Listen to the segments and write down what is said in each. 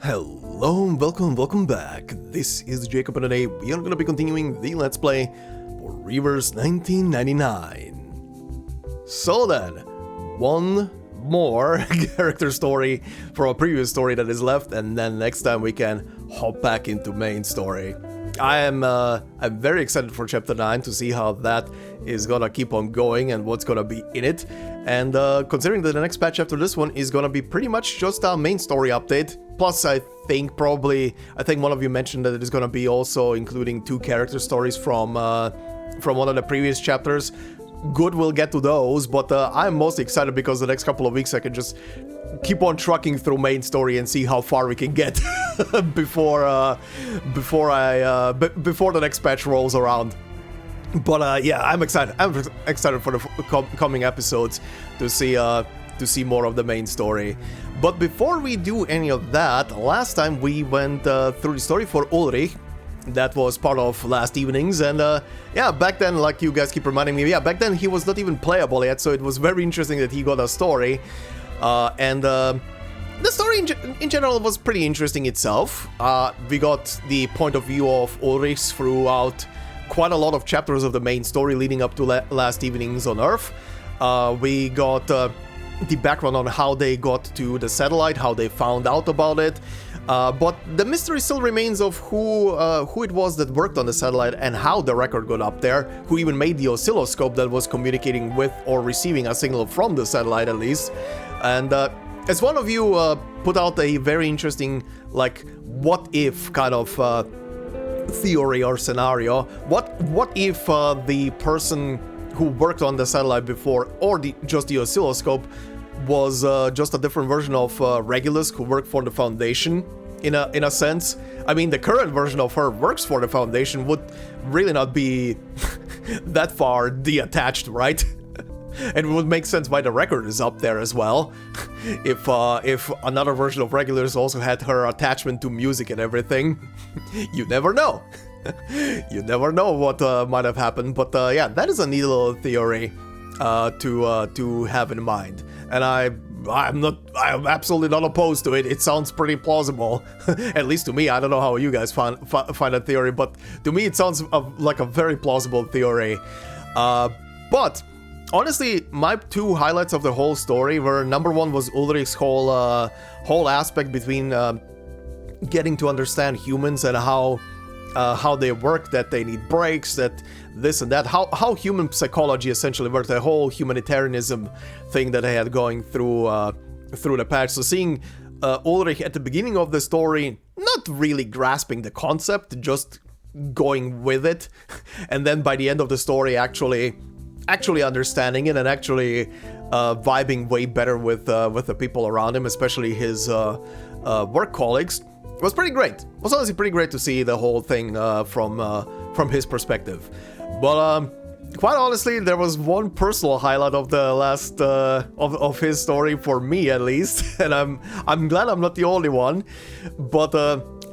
Hello and welcome back. This is Jacob and today we are going to be continuing the Let's Play for Reverse 1999. So then, one more character story from a previous story that is left, and then next time we can hop back into main story. I'm very excited for Chapter 9 to see how that is gonna keep on going and what's gonna be in it. And considering that the next patch after this one is gonna be pretty much just a main story update. Plus, I think one of you mentioned that it is gonna be also including two character stories from one of the previous chapters. Good, we'll get to those, but I'm most excited because the next couple of weeks I can just keep on trucking through main story and see how far we can get before the next patch rolls around. But yeah, I'm excited. I'm excited for the coming episodes to see more of the main story. But before we do any of that, last time we went through the story for Ulrich. That was part of last evening's, and yeah, back then, like you guys keep reminding me, yeah, back then he was not even playable yet, so it was very interesting that he got a story. And the story in general was pretty interesting itself. We got the point of view of Ulrich throughout quite a lot of chapters of the main story leading up to last evening's on Earth. We got the background on how they got to the satellite, how they found out about it. But the mystery still remains of who it was that worked on the satellite and how the record got up there, who even made the oscilloscope that was communicating with or receiving a signal from the satellite at least. And as one of you put out a very interesting, like, what if kind of theory or scenario, what if the person who worked on the satellite before, or just the oscilloscope, was just a different version of Regulus who worked for the Foundation, in a sense. I mean, the current version of her works for the Foundation would really not be that far detached, right? And it would make sense why the record is up there as well. If another version of Regulus also had her attachment to music and everything, you never know. You never know what might have happened. But yeah, that is a neat little theory to have in mind. And I'm absolutely not opposed to it. It sounds pretty plausible, at least to me. I don't know how you guys find that theory, but to me it sounds like a very plausible theory. But honestly, my two highlights of the whole story were, number one was Ulrich's whole aspect between getting to understand humans and how they work, that they need breaks, that this and that, how human psychology essentially works, the whole humanitarianism thing that I had going through the patch. So seeing Ulrich at the beginning of the story not really grasping the concept, just going with it, and then by the end of the story actually understanding it and actually vibing way better with the people around him, especially his work colleagues. It was pretty great. It was honestly pretty great to see the whole thing from his perspective. But quite honestly, there was one personal highlight of the last of his story for me at least, and I'm glad I'm not the only one. But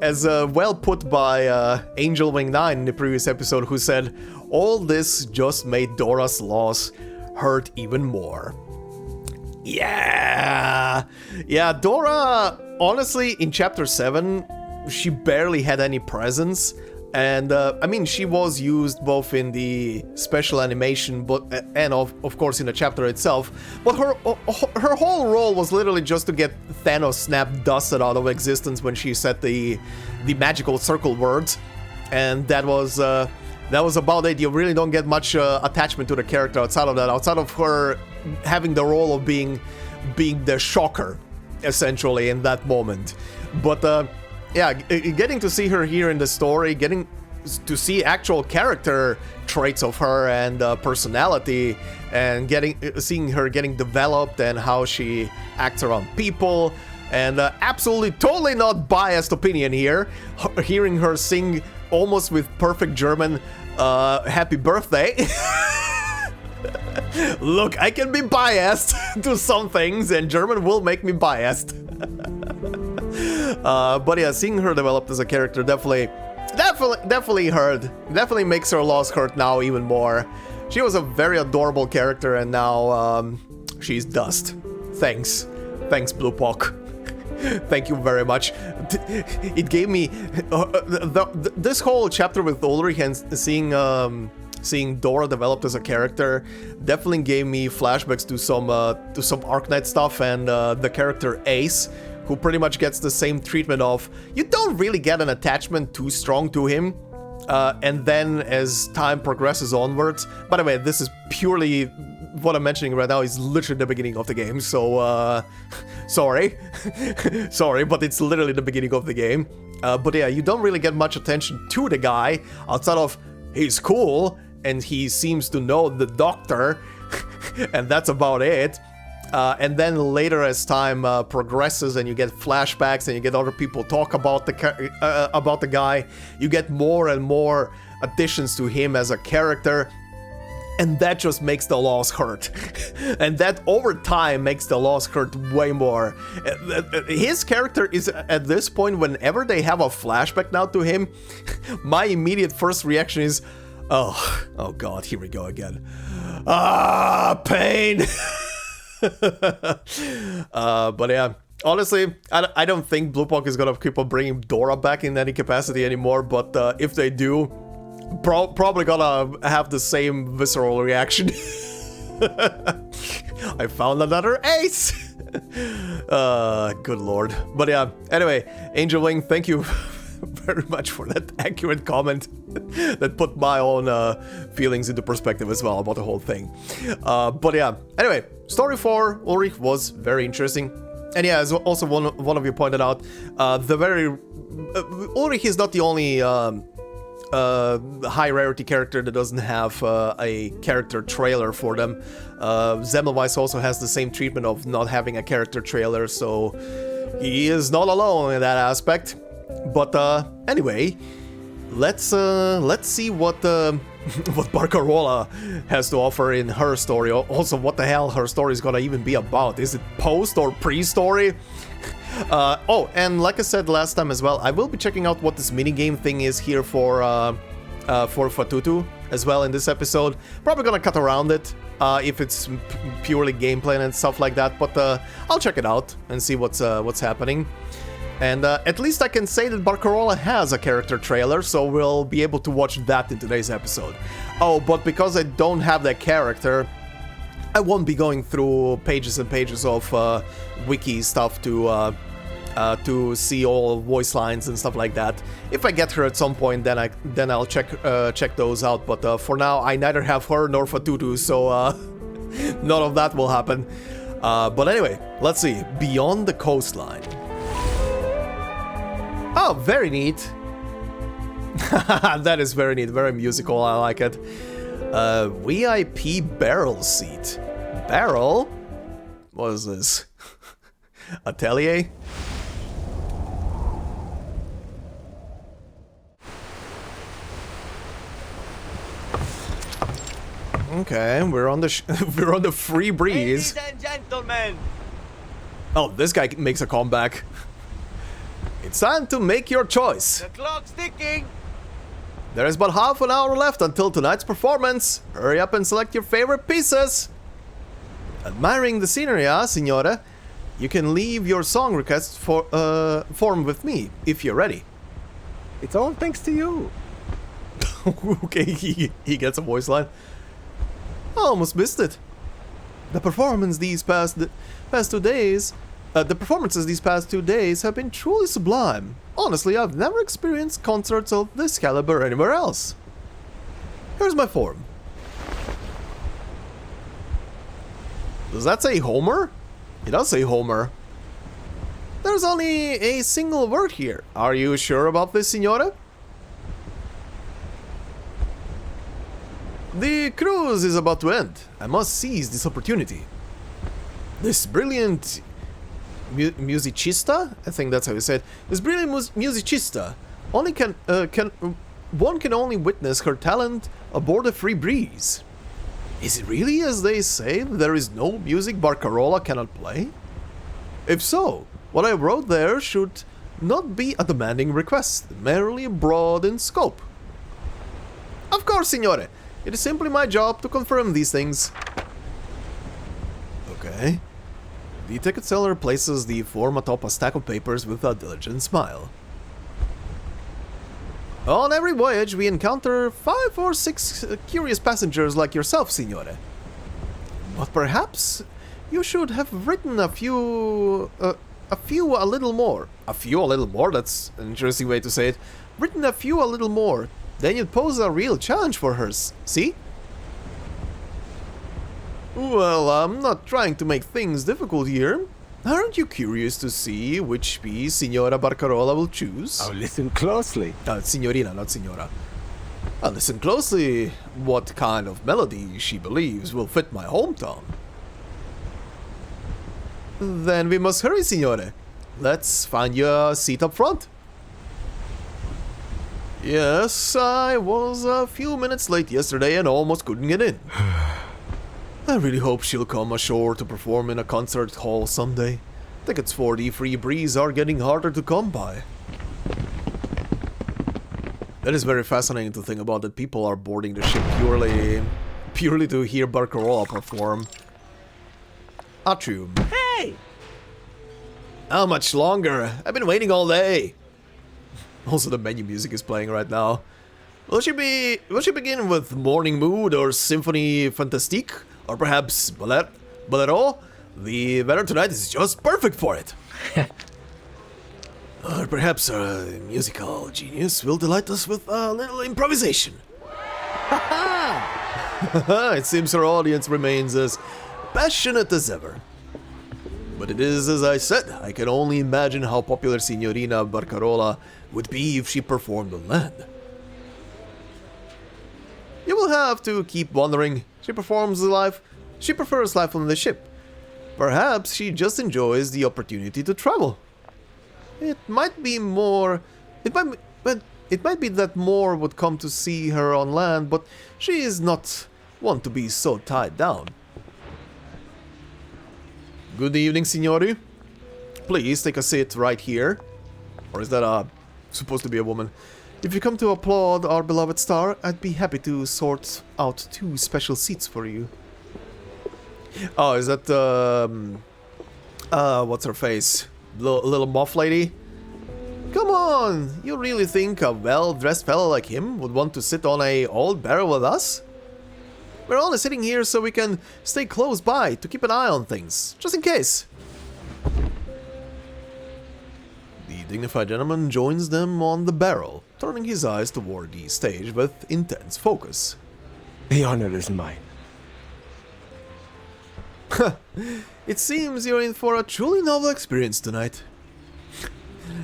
as well put by Angel Wing 9 in the previous episode, who said, "All this just made Dora's loss hurt even more." Yeah, Dora, honestly, in Chapter 7, she barely had any presence. And, I mean, she was used both in the special animation, and of course in the chapter itself. But her whole role was literally just to get Thanos snapped dusted out of existence when she said the magical circle words. And that was about it. You really don't get much attachment to the character outside of that, outside of her having the role of being the shocker, essentially, in that moment. But yeah, getting to see her here in the story, getting to see actual character traits of her and personality, and seeing her getting developed and how she acts around people, and absolutely totally not biased opinion here, hearing her sing almost with perfect German happy birthday. Look, I can be biased to some things, and German will make me biased. But yeah, seeing her developed as a character definitely makes her loss hurt now even more. She was a very adorable character, and now she's dust. Thanks Blue Pock. Thank you very much. It gave me this whole chapter with Ulrich and seeing Dora developed as a character definitely gave me flashbacks to some Arcanist stuff, and the character Ace, who pretty much gets the same treatment of you don't really get an attachment too strong to him, and then as time progresses onwards. By the way, this is purely what I'm mentioning right now is literally the beginning of the game, so sorry, sorry, but it's literally the beginning of the game. But yeah, you don't really get much attention to the guy outside of he's cool and he seems to know the doctor, and that's about it. And then later, as time progresses, and you get flashbacks, and you get other people talk about the guy, you get more and more additions to him as a character, and that just makes the loss hurt. And that over time makes the loss hurt way more. His character is at this point, whenever they have a flashback now to him, my immediate first reaction is, oh god, here we go again. Pain. But yeah, honestly, I don't think Bluepock is gonna keep on bringing Dora back in any capacity anymore, but if they do, probably gonna have the same visceral reaction. I found another ace! Good lord. But yeah, anyway, Angel Wing, thank you very much for that accurate comment that put my own feelings into perspective as well about the whole thing. But yeah, anyway, story 4, Ulrich, was very interesting. And yeah, as also one of you pointed out, Ulrich is not the only high rarity character that doesn't have a character trailer for them. Zemmelweis also has the same treatment of not having a character trailer, so he is not alone in that aspect. But anyway, let's see what Barcarola has to offer in her story. Also, what the hell her story is gonna even be about? Is it post or pre-story? Oh, and like I said last time as well, I will be checking out what this minigame thing is here for Fatutu as well in this episode. Probably gonna cut around it if it's purely gameplay and stuff like that, but I'll check it out and see what's happening. And at least I can say that Barcarola has a character trailer, so we'll be able to watch that in today's episode. Oh, but because I don't have that character, I won't be going through pages and pages of wiki stuff to see all voice lines and stuff like that. If I get her at some point, then I'll check those out. But for now, I neither have her nor Fatutu, so none of that will happen. But anyway, let's see. Beyond the Coastline. Oh, very neat. That is very neat, very musical, I like it. VIP barrel seat. Barrel? What is this? Atelier? Okay, we're on the we're on the free breeze. Ladies and gentlemen. Oh, this guy makes a comeback. It's time to make your choice. The clock's ticking. There is but half an hour left until tonight's performance. Hurry up and select your favorite pieces. Admiring the scenery, signora? You can leave your song request form with me, if you're ready. It's all thanks to you. Okay, he gets a voice line. I almost missed it. The performances these past 2 days have been truly sublime. Honestly, I've never experienced concerts of this caliber anywhere else. Here's my form. Does that say Homer? It does say Homer. There's only a single word here. Are you sure about this, signora? The cruise is about to end. I must seize this opportunity. This brilliant musicista? I think that's how you say it. This brilliant musicista one can only witness her talent aboard a free breeze. Is it really as they say that there is no music Barcarola cannot play? If so, what I wrote there should not be a demanding request, merely broad in scope. Of course, signore. It is simply my job to confirm these things. Okay. The ticket seller places the form atop a stack of papers with a diligent smile. On every voyage, we encounter 5 or 6 curious passengers like yourself, signore. But perhaps you should have written a few a little more. A few a little more? That's an interesting way to say it. Written a few a little more. Then you'd pose a real challenge for her, see? Well, I'm not trying to make things difficult here. Aren't you curious to see which piece Signora Barcarola will choose? Oh, listen closely. Signorina, not Signora. Listen closely what kind of melody she believes will fit my hometown. Then we must hurry, Signore. Let's find you a seat up front. Yes, I was a few minutes late yesterday and almost couldn't get in. I really hope she'll come ashore to perform in a concert hall someday. Tickets for the Free Breeze are getting harder to come by. That is very fascinating to think about, that people are boarding the ship purely to hear Barcarola perform. Atrium. Hey! How much longer? I've been waiting all day. Also, the menu music is playing right now. Will she begin with Morning Mood or Symphonie Fantastique? Or perhaps Bolero? The weather tonight is just perfect for it. Or perhaps our musical genius will delight us with a little improvisation. It seems our audience remains as passionate as ever. But it is as I said, I can only imagine how popular Signorina Barcarola would be if she performed on land. You will have to keep wondering. She prefers life on the ship. Perhaps she just enjoys the opportunity to travel. It might be that more would come to see her on land, but she is not one to be so tied down. Good evening, signori. Please take a seat right here. Or is that supposed to be a woman? If you come to applaud our beloved star, I'd be happy to sort out 2 special seats for you. Oh, is that what's her face? Little moth lady? Come on, you really think a well-dressed fellow like him would want to sit on a old barrel with us? We're only sitting here so we can stay close by to keep an eye on things, just in case. The dignified gentleman joins them on the barrel, turning his eyes toward the stage with intense focus. The honor is mine. It seems you're in for a truly novel experience tonight.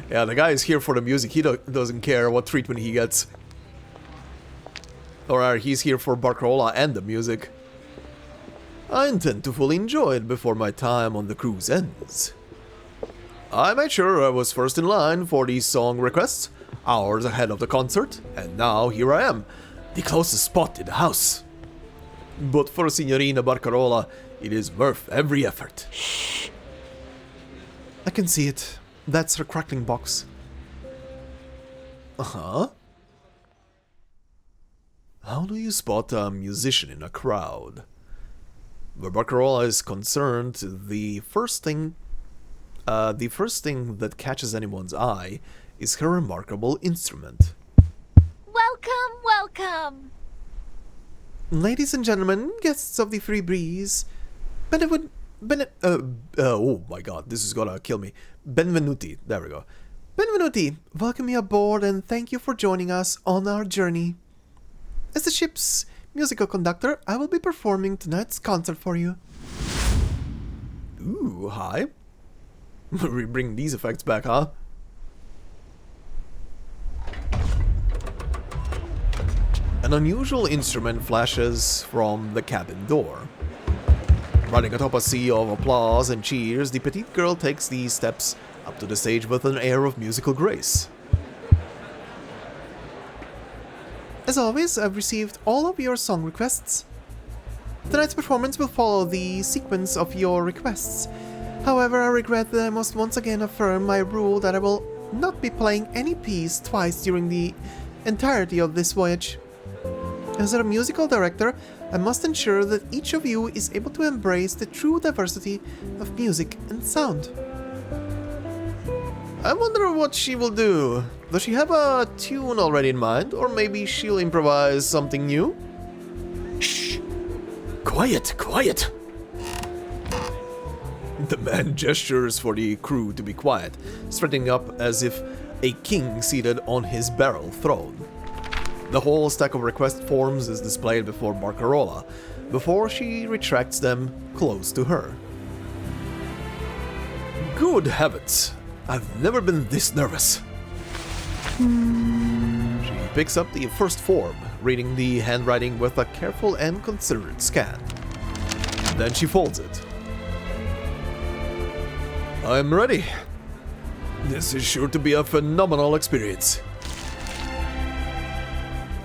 Yeah, the guy is here for the music. He doesn't care what treatment he gets. Or he's here for Barcarola and the music. I intend to fully enjoy it before my time on the cruise ends. I made sure I was first in line for these song requests, hours ahead of the concert, and now here I am, the closest spot in the house. But for Signorina Barcarola, it is worth every effort. Shh. I can see it. That's her crackling box. Uh-huh. How do you spot a musician in a crowd? Where Barcarola is concerned, the first thing that catches anyone's eye is her remarkable instrument. Welcome, welcome! Ladies and gentlemen, guests of the Free Breeze, oh my god, this is gonna kill me. Benvenuti, there we go. Benvenuti, welcome you aboard and thank you for joining us on our journey. As the ship's musical conductor, I will be performing tonight's concert for you. Ooh, hi. We bring these effects back, huh? An unusual instrument flashes from the cabin door. Running atop a sea of applause and cheers, the petite girl takes these steps up to the stage with an air of musical grace. As always, I've received all of your song requests. Tonight's performance will follow the sequence of your requests. However, I regret that I must once again affirm my rule that I will not be playing any piece twice during the entirety of this voyage. As a musical director, I must ensure that each of you is able to embrace the true diversity of music and sound. I wonder what she will do. Does she have a tune already in mind, or maybe she'll improvise something new? Shh! Quiet, quiet! The man gestures for the crew to be quiet, straightening up as if a king seated on his barrel throne. The whole stack of request forms is displayed before Barcarola, before she retracts them close to her. Good heavens! I've never been this nervous. She picks up the first form, reading the handwriting with a careful and considerate scan. Then she folds it. I'm ready. This is sure to be a phenomenal experience.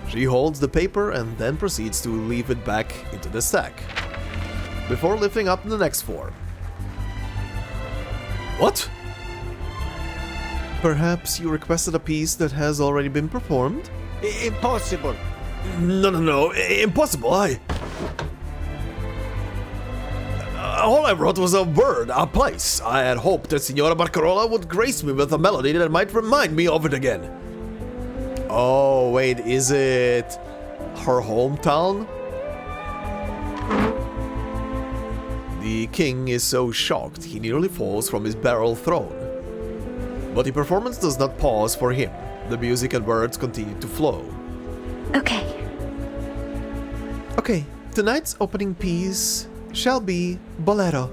She holds the paper and then proceeds to leave it back into the stack, before lifting up the next form. What? Perhaps you requested a piece that has already been performed? Impossible. No, impossible, all I wrote was a word, a place. I had hoped that Signora Barcarola would grace me with a melody that might remind me of it again. Oh, wait, is it her hometown? The king is so shocked he nearly falls from his barrel throne. But the performance does not pause for him. The music and words continue to flow. Okay, tonight's opening piece shall be Bolero.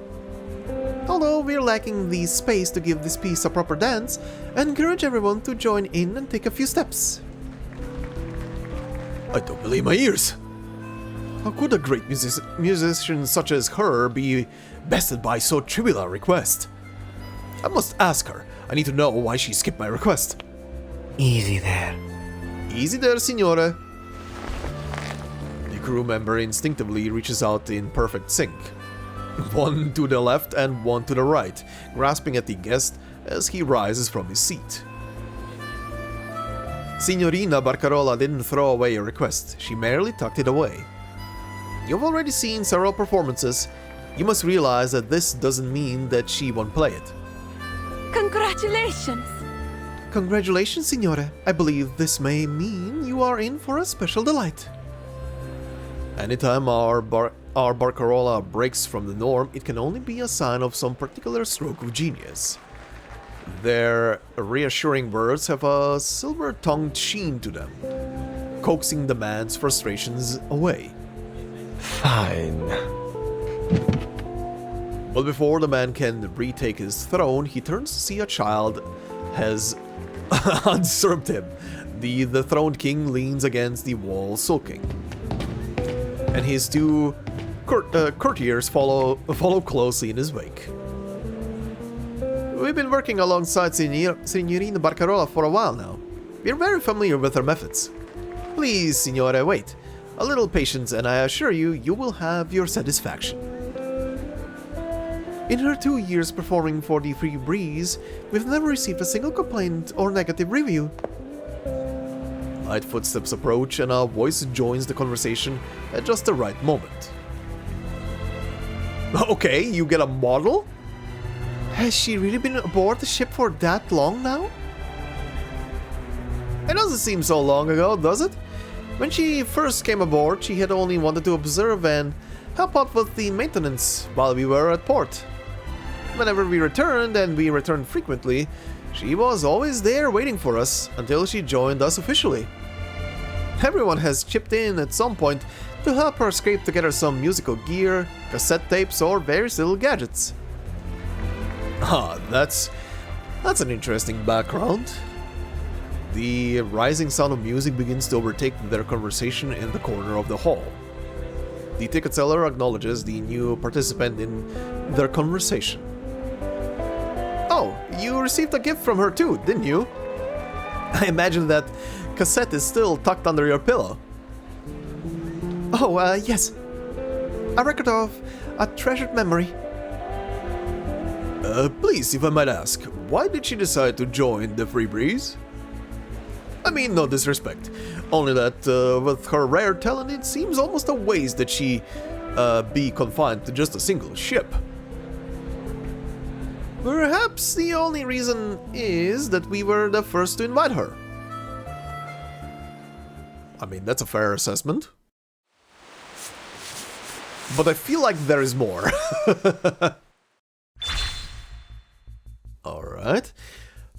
Although we're lacking the space to give this piece a proper dance, I encourage everyone to join in and take a few steps. I don't believe my ears. How could a great musician such as her be bested by so trivial a request? I must ask her. I need to know why she skipped my request. Easy there. Easy there, signore. The crew member instinctively reaches out in perfect sync. One to the left and one to the right, grasping at the guest as he rises from his seat. Signorina Barcarola didn't throw away a request, she merely tucked it away. You've already seen several performances. You must realize that this doesn't mean that she won't play it. Congratulations! Congratulations, signore. I believe this may mean you are in for a special delight. Anytime our Barcarola breaks from the norm, it can only be a sign of some particular stroke of genius. Their reassuring words have a silver-tongued sheen to them, coaxing the man's frustrations away. Fine. But before the man can retake his throne, he turns to see a child has usurped him. The throned king leans against the wall sulking, and his two courtiers follow closely in his wake. We've been working alongside Signorina Barcarola for a while now. We're very familiar with her methods. Please, signore, wait. A little patience and I assure you, you will have your satisfaction. In her 2 years performing for the Free Breeze, we've never received a single complaint or negative review. Light footsteps approach and a voice joins the conversation at just the right moment. Okay, you get a model? Has she really been aboard the ship for that long now? It doesn't seem so long ago, does it? When she first came aboard, she had only wanted to observe and help out with the maintenance while we were at port. Whenever we returned, and we returned frequently, she was always there waiting for us until she joined us officially. Everyone has chipped in at some point to help her scrape together some musical gear, cassette tapes, or various little gadgets. Ah, that's an interesting background. The rising sound of music begins to overtake their conversation in the corner of the hall. The ticket seller acknowledges the new participant in their conversation. Oh, you received a gift from her too, didn't you? I imagine that cassette is still tucked under your pillow. Oh, yes. A record of a treasured memory. Please, if I might ask, why did she decide to join the Free Breeze? I mean, no disrespect. Only that with her rare talent, it seems almost a waste that she be confined to just a single ship. Perhaps the only reason is that we were the first to invite her. I mean, that's a fair assessment. But I feel like there is more. Alright.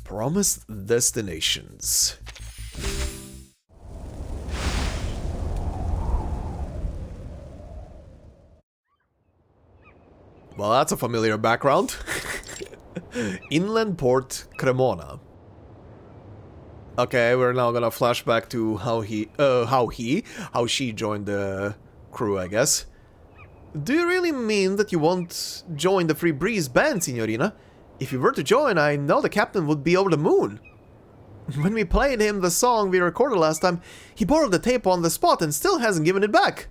Promised destinations. Well, that's a familiar background. Inland port Cremona. Okay, we're now gonna flash back to how she joined the crew, I guess. Do you really mean that you won't join the Free Breeze band, Signorina? If you were to join, I know the captain would be over the moon. When we played him the song we recorded last time, he borrowed the tape on the spot and still hasn't given it back.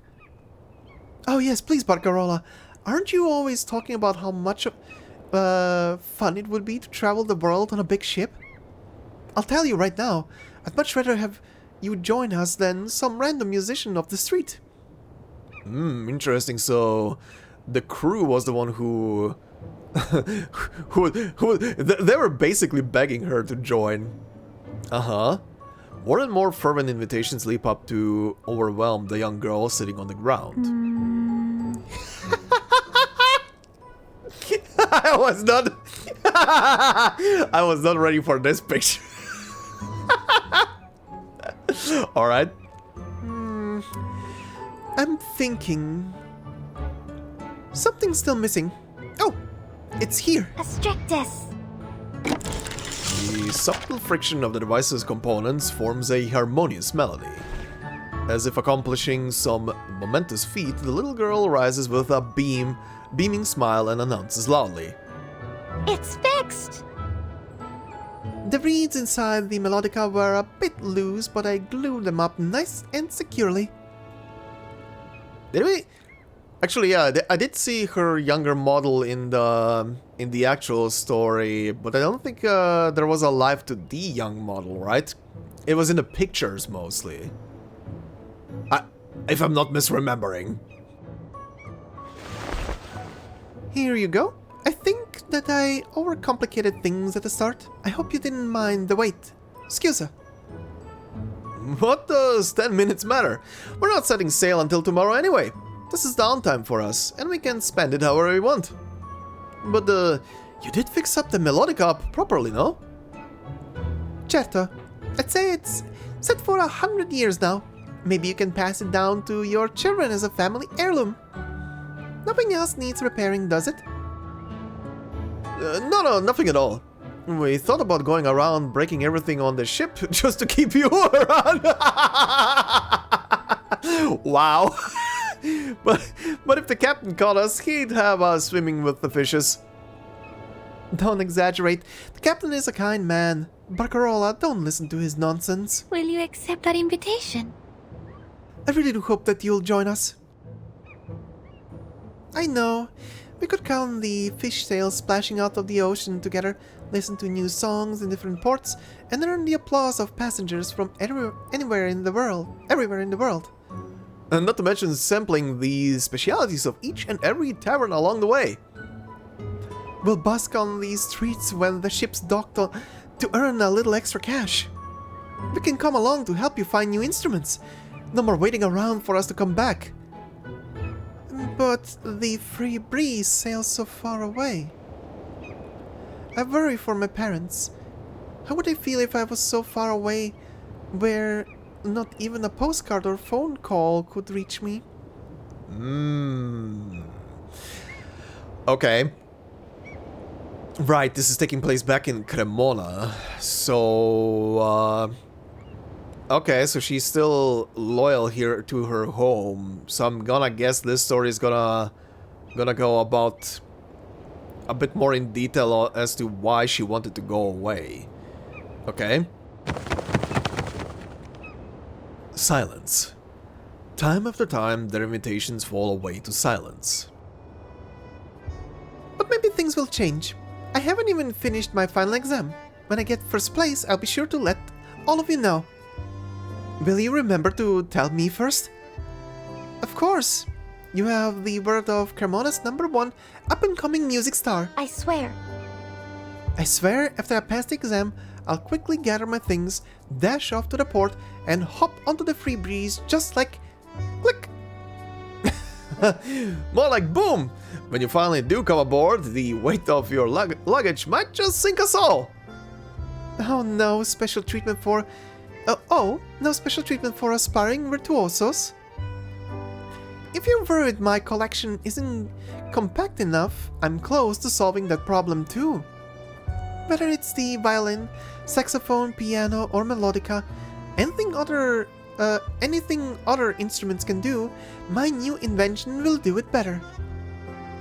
Oh yes, please, Barcarola. Aren't you always talking about how much fun it would be to travel the world on a big ship? I'll tell you right now, I'd much rather have you join us than some random musician off the street. Interesting. So, the crew was the one who... they were basically begging her to join. More and more fervent invitations leap up to overwhelm the young girl sitting on the ground. I was not ready for this picture. Alright. I'm thinking... something's still missing. Oh! It's here! A strictus. The subtle friction of the device's components forms a harmonious melody. As if accomplishing some momentous feat, the little girl rises with a beaming smile and announces loudly. It's fixed! The reeds inside the melodica were a bit loose, but I glued them up nice and securely. Did we? Actually, yeah, I did see her younger model in the actual story, but I don't think there was a live 2D young model, right? It was in the pictures mostly. If I'm not misremembering. Here you go. I think that I overcomplicated things at the start. I hope you didn't mind the wait. Scusa. What does 10 minutes matter? We're not setting sail until tomorrow anyway. This is downtime for us, and we can spend it however we want. But you did fix up the melodic up properly, no? Certo. I'd say it's set for 100 years now. Maybe you can pass it down to your children as a family heirloom. Nothing else needs repairing, does it? No, nothing at all. We thought about going around breaking everything on the ship just to keep you around. Wow. But if the captain caught us, he'd have us swimming with the fishes. Don't exaggerate. The captain is a kind man. Barcarola, don't listen to his nonsense. Will you accept our invitation? I really do hope that you'll join us. I know. We could count the fish sails splashing out of the ocean together, listen to new songs in different ports, and earn the applause of passengers from everywhere in the world. And not to mention sampling the specialities of each and every tavern along the way. We'll busk on these streets when the ship's docked to earn a little extra cash. We can come along to help you find new instruments. No more waiting around for us to come back. But the Free Breeze sails so far away. I worry for my parents. How would they feel if I was so far away where not even a postcard or phone call could reach me? Okay. Right, this is taking place back in Cremona. So, okay, so she's still loyal here to her home. So I'm gonna guess this story is gonna go about a bit more in detail as to why she wanted to go away. Okay. Silence. Time after time, their invitations fall away to silence. But maybe things will change. I haven't even finished my final exam. When I get first place, I'll be sure to let all of you know. Will you remember to tell me first? Of course. You have the word of Cremona's #1 up-and-coming music star. I swear. I swear, after I pass the exam, I'll quickly gather my things, dash off to the port, and hop onto the free breeze just like... click! More like boom! When you finally do come aboard, the weight of your luggage might just sink us all! Oh, no special treatment for... no special treatment for aspiring virtuosos? If you're worried my collection isn't compact enough, I'm close to solving that problem too. Whether it's the violin, saxophone, piano, or melodica, anything other instruments can do, my new invention will do it better.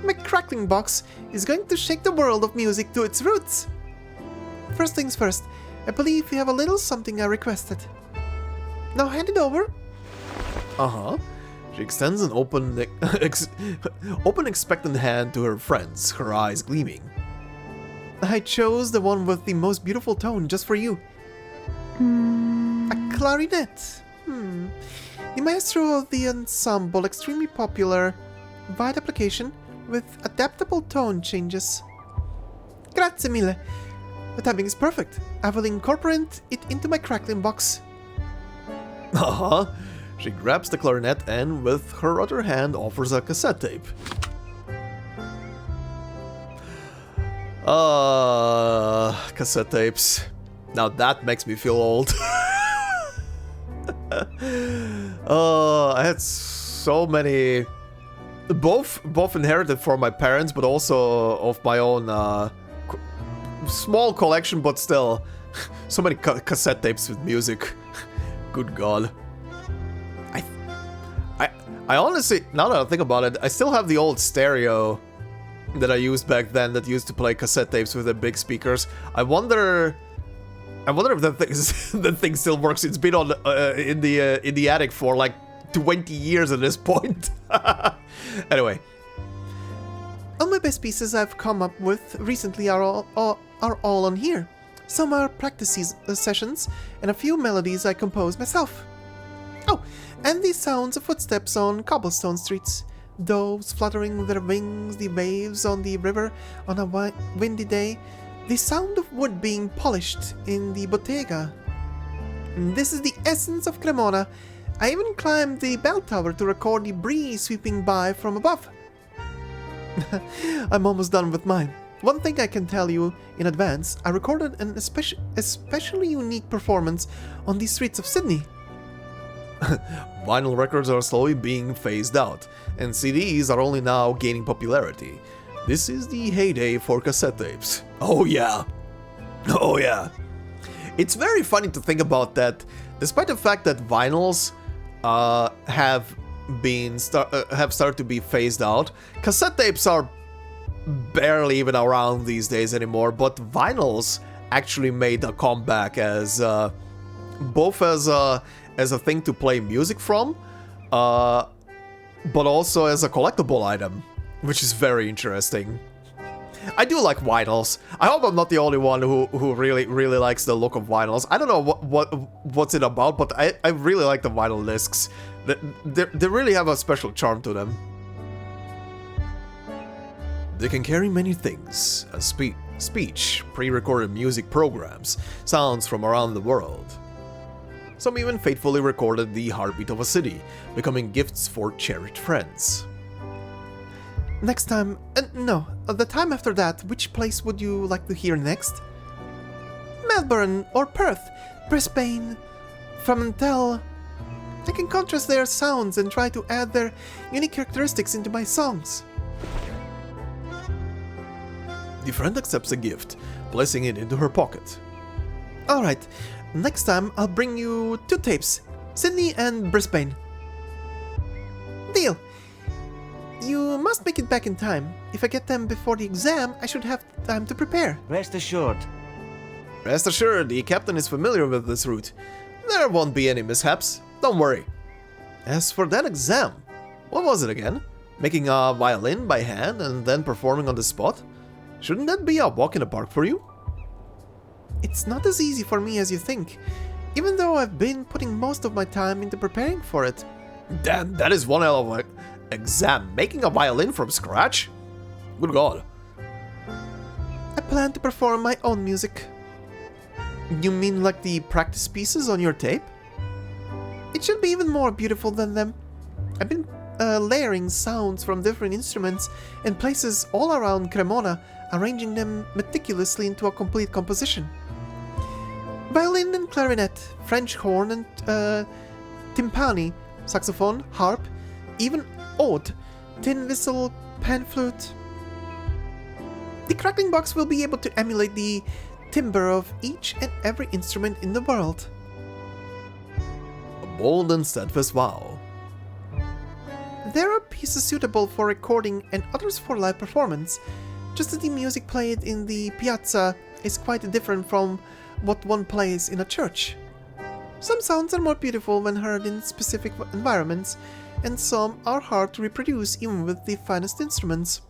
My crackling box is going to shake the world of music to its roots. First things first, I believe you have a little something I requested. Now hand it over. Uh-huh. She extends an open, expectant hand to her friends, her eyes gleaming. I chose the one with the most beautiful tone just for you. A clarinet. The maestro of the ensemble, extremely popular, wide application with adaptable tone changes. Grazie mille. The timing is perfect. I will incorporate it into my crackling box. Uh-huh. She grabs the clarinet and, with her other hand, offers a cassette tape. Cassette tapes. Now that makes me feel old. I had so many... Both inherited from my parents, but also of my own small collection, but still. So many cassette tapes with music. Good God. I honestly, now that I think about it, I still have the old stereo that I used back then that used to play cassette tapes with the big speakers. I wonder if that thing still works. It's been on in the attic for like 20 years at this point. Anyway, all my best pieces I've come up with recently are all on here. Some are practice sessions, and a few melodies I composed myself. Oh, and the sounds of footsteps on cobblestone streets, doves fluttering their wings, the waves on the river on a windy day, the sound of wood being polished in the bottega. This is the essence of Cremona. I even climbed the bell tower to record the breeze sweeping by from above. I'm almost done with mine. One thing I can tell you in advance, I recorded an especially unique performance on the streets of Sydney. Vinyl records are slowly being phased out, and CDs are only now gaining popularity. This is the heyday for cassette tapes. Oh yeah. Oh yeah. It's very funny to think about that, despite the fact that vinyls have started to be phased out, cassette tapes are barely even around these days anymore, but vinyls actually made a comeback as both as a thing to play music from, but also as a collectible item, which is very interesting. I do like vinyls. I hope I'm not the only one who really likes the look of vinyls. I don't know what's it about, but I really like the vinyl discs. They really have a special charm to them. They can carry many things, a speech, pre-recorded music programs, sounds from around the world. Some even faithfully recorded the heartbeat of a city, becoming gifts for cherished friends. Next time, the time after that, which place would you like to hear next? Melbourne or Perth, Brisbane, Fremantle. I can contrast their sounds and try to add their unique characteristics into my songs. The friend accepts a gift, placing it into her pocket. Alright, next time I'll bring you 2 tapes, Sydney and Brisbane. Deal! You must make it back in time. If I get them before the exam, I should have time to prepare. Rest assured. Rest assured, the captain is familiar with this route. There won't be any mishaps, don't worry. As for that exam, what was it again? Making a violin by hand and then performing on the spot? Shouldn't that be a walk in the park for you? It's not as easy for me as you think. even though I've been putting most of my time into preparing for it. Damn, that is one hell of an exam. Making a violin from scratch? Good God. I plan to perform my own music. You mean like the practice pieces on your tape? It should be even more beautiful than them. I've been layering sounds from different instruments and places all around Cremona, arranging them meticulously into a complete composition. Violin and clarinet, French horn and timpani, saxophone, harp, even oud, tin whistle, pan flute. The crackling box will be able to emulate the timbre of each and every instrument in the world. A bold and steadfast vow. There are pieces suitable for recording and others for live performance, just as the music played in the piazza is quite different from what one plays in a church. Some sounds are more beautiful when heard in specific environments, and some are hard to reproduce even with the finest instruments.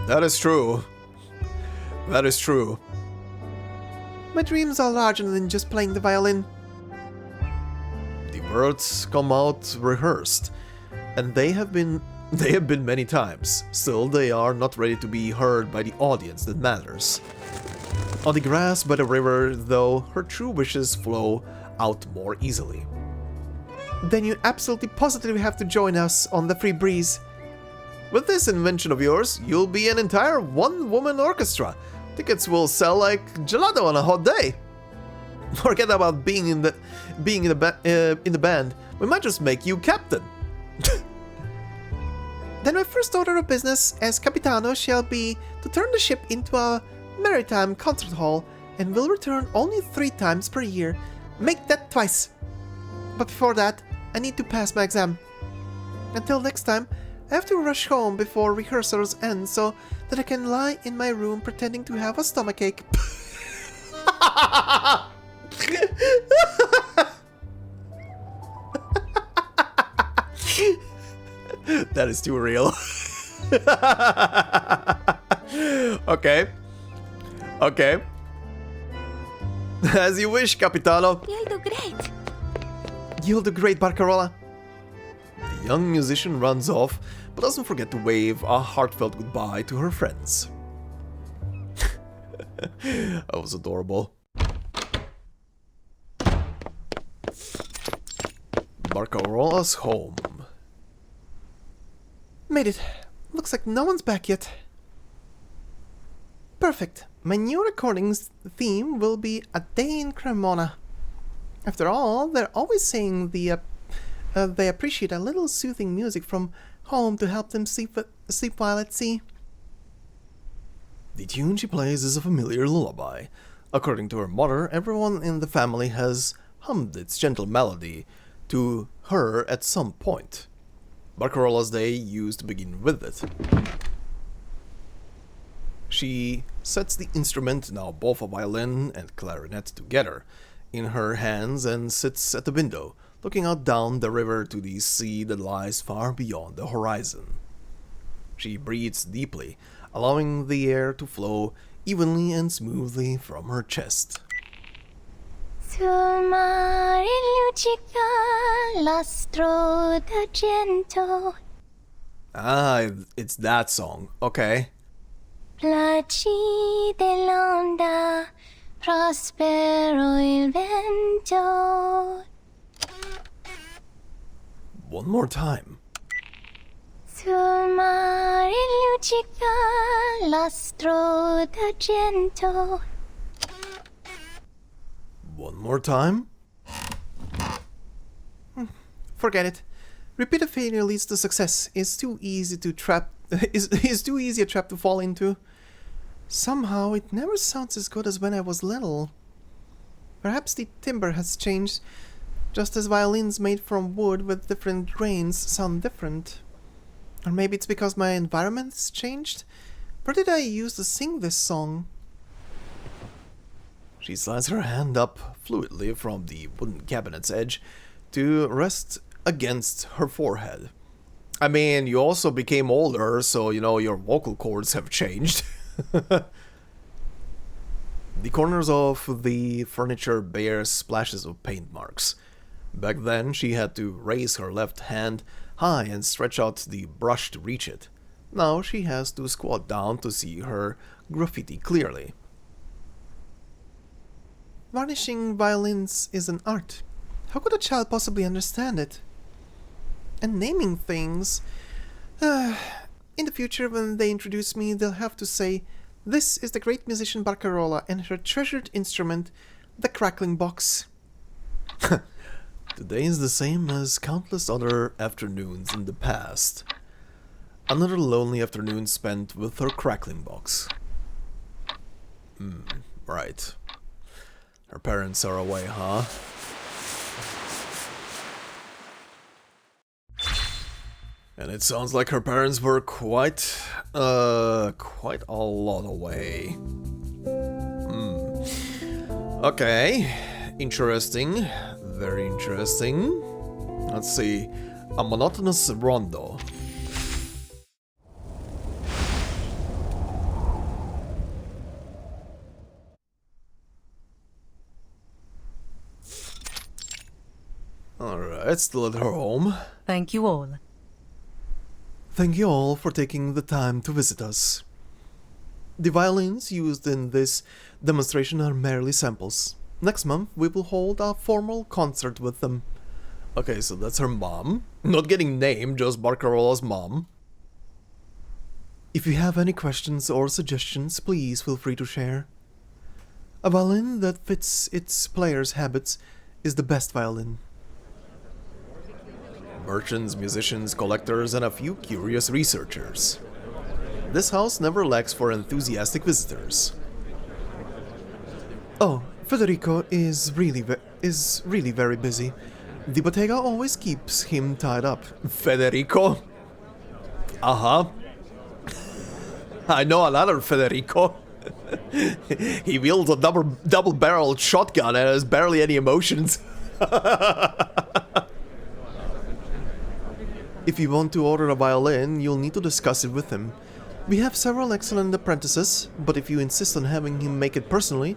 That is true. That is true. My dreams are larger than just playing the violin. The words come out rehearsed, and they have been many times. Still, they are not ready to be heard by the audience that matters. On the grass by the river, though, her true wishes flow out more easily. Then you absolutely positively have to join us on the Free Breeze. With this invention of yours, you'll be an entire one-woman orchestra. Tickets will sell like gelato on a hot day. Forget about being in the band. We might just make you captain. Then my first order of business as Capitano shall be to turn the ship into a maritime concert hall, and will return only 3 times per year. Make that twice. But before that, I need to pass my exam. Until next time, I have to rush home before rehearsals end so that I can lie in my room pretending to have a stomachache. That is too real. Okay. Okay. As you wish, Capitano. You'll do great. You'll do great, Barcarola. The young musician runs off, but doesn't forget to wave a heartfelt goodbye to her friends. That was adorable. Barcarola's home. Made it. Looks like no one's back yet. Perfect. My new recording's theme will be A Day in Cremona. After all, they're always saying they appreciate a little soothing music from home to help them sleep while at sea. The tune she plays is a familiar lullaby. According to her mother, everyone in the family has hummed its gentle melody to her at some point. Barcarola's day used to begin with it. She sets the instrument, now both a violin and clarinet together, in her hands and sits at the window, looking out down the river to the sea that lies far beyond the horizon. She breathes deeply, allowing the air to flow evenly and smoothly from her chest. Sul mare luccica l'astro d'argento. Ah, it's that song. Okay. Placide l'onda, prospero il vento. One more time. Sul mare luccica l'astro d'argento. One more time. Forget it. Repeated failure leads to success. Is too easy to trap. Is too easy a trap to fall into. Somehow it never sounds as good as when I was little. Perhaps the timbre has changed, just as violins made from wood with different grains sound different. Or maybe it's because my environment's changed. Where did I used to sing this song? She slides her hand up fluidly from the wooden cabinet's edge to rest against her forehead. I mean, you also became older, so, you know, your vocal cords have changed. The corners of the furniture bear splashes of paint marks. Back then, she had to raise her left hand high and stretch out the brush to reach it. Now she has to squat down to see her graffiti clearly. Varnishing violins is an art. How could a child possibly understand it? And naming things... in the future, when they introduce me, they'll have to say, "This is the great musician Barcarola and her treasured instrument, the crackling box." Today is the same as countless other afternoons in the past. Another lonely afternoon spent with her crackling box. Right. Her parents are away, huh? And it sounds like her parents were quite a lot away. Okay, interesting, very interesting. Let's see, A Monotonous Rondo. Alright, still at her home. Thank you all. Thank you all for taking the time to visit us. The violins used in this demonstration are merely samples. Next month we will hold a formal concert with them. Okay, so that's her mom. Not getting named, just Barcarola's mom. If you have any questions or suggestions, please feel free to share. A violin that fits its player's habits is the best violin. Merchants, musicians, collectors, and a few curious researchers. This house never lacks for enthusiastic visitors. Oh, Federico is really very busy. The bottega always keeps him tied up. Federico? Uh-huh. I know a lot of Federico. He wields a double-barreled shotgun and has barely any emotions. If you want to order a violin, you'll need to discuss it with him. We have several excellent apprentices, but if you insist on having him make it personally,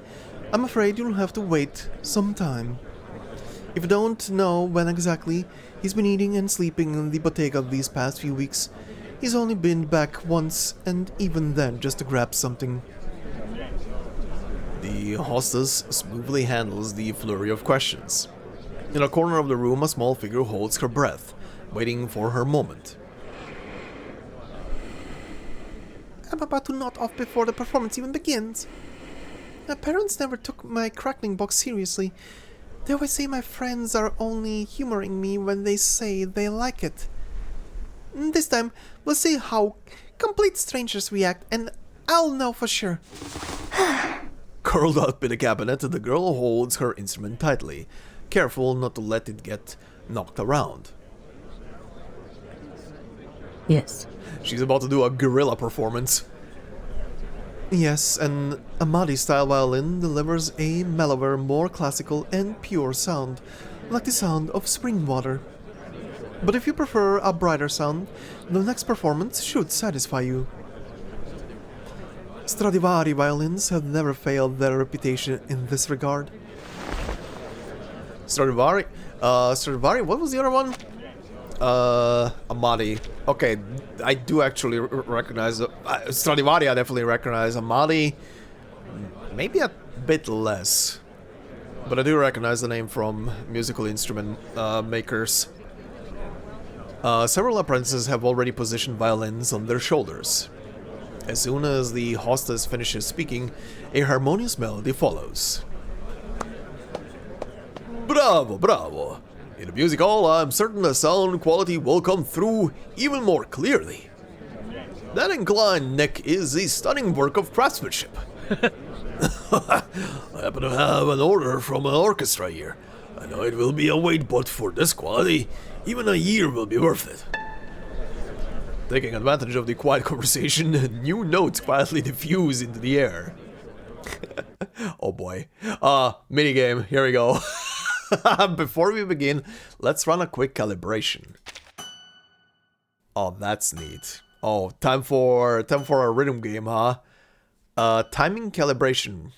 I'm afraid you'll have to wait some time. If you don't know when exactly he's been eating and sleeping in the bottega these past few weeks, he's only been back once, and even then just to grab something. The hostess smoothly handles the flurry of questions. In a corner of the room, a small figure holds her breath, waiting for her moment. I'm about to nod off before the performance even begins. My parents never took my crackling box seriously. They always say my friends are only humoring me when they say they like it. This time, we'll see how complete strangers react, and I'll know for sure. Curled up in the cabinet, the girl holds her instrument tightly, careful not to let it get knocked around. Yes. She's about to do a guerrilla performance. Yes, an Amadi-style violin delivers a mellower, more classical and pure sound, like the sound of spring water. But if you prefer a brighter sound, the next performance should satisfy you. Stradivari violins have never failed their reputation in this regard. Stradivari, what was the other one? Amadi. Okay, I do actually recognize Stradivari. I definitely recognize Amadi. Maybe a bit less, but I do recognize the name from musical instrument makers. Several apprentices have already positioned violins on their shoulders. As soon as the hostess finishes speaking, a harmonious melody follows. Bravo, bravo! In the music hall, I'm certain the sound quality will come through even more clearly. That inclined neck is a stunning work of craftsmanship. I happen to have an order from an orchestra here. I know it will be a wait, but for this quality, even a year will be worth it. Taking advantage of the quiet conversation, new notes quietly diffuse into the air. Oh boy. Minigame, here we go. Before we begin, let's run a quick calibration. Oh, that's neat. Oh, time for a rhythm game, huh? Timing calibration.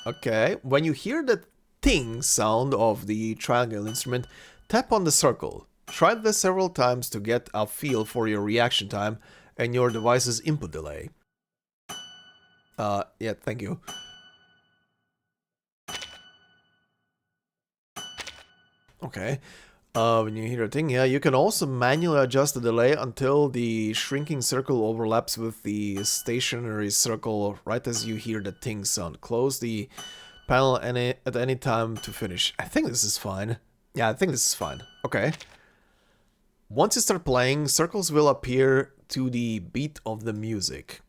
Okay, when you hear the ting sound of the triangle instrument, tap on the circle. Try this several times to get a feel for your reaction time and your device's input delay. Yeah, thank you. Okay. When you hear a ting, yeah, you can also manually adjust the delay until the shrinking circle overlaps with the stationary circle right as you hear the ting sound. Close the panel at any time to finish. I think this is fine. Yeah, I think this is fine. Okay. Once you start playing, circles will appear to the beat of the music.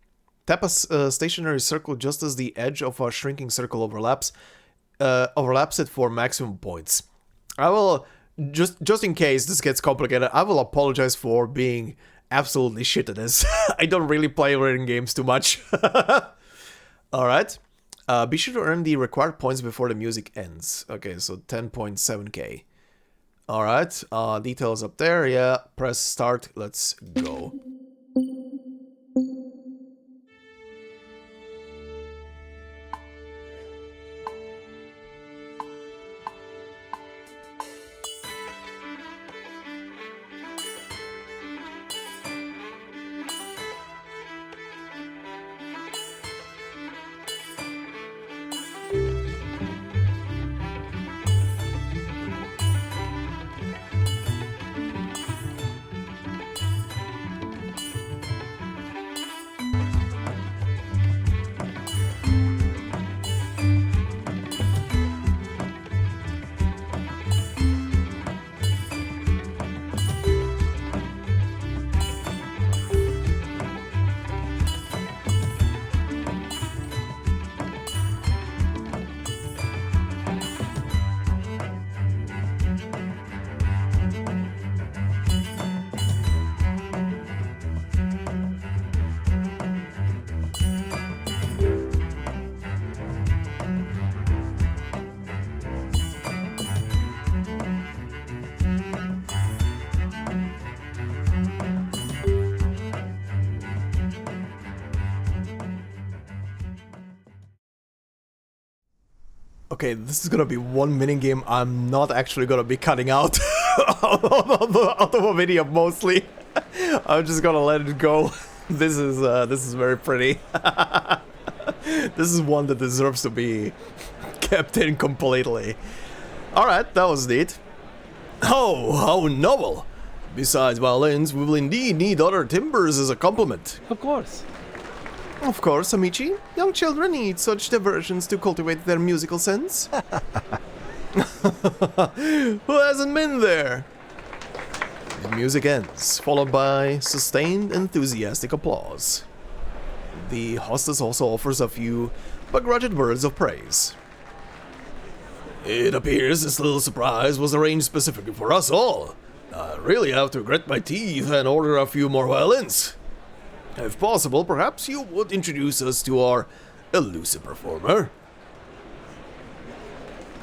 Tap a stationary circle just as the edge of a shrinking circle overlaps it for maximum points. I will, just in case this gets complicated, I will apologize for being absolutely shit at this. I don't really play written games too much. Alright. Be sure to earn the required points before the music ends. Okay, so 10.7k. Alright, details up there, yeah, press start, let's go. Okay, this is gonna be one minigame I'm not actually gonna be cutting out out of a video mostly. I'm just gonna let it go. This is very pretty. This is one that deserves to be kept in completely. Alright, that was neat. Oh, how novel! Besides violins, we will indeed need other timbers as a complement. Of course. Of course, Amici. Young children need such diversions to cultivate their musical sense. Who hasn't been there? The music ends, followed by sustained, enthusiastic applause. The hostess also offers a few begrudged words of praise. It appears this little surprise was arranged specifically for us all. I really have to grit my teeth and order a few more violins. If possible, perhaps you would introduce us to our elusive performer.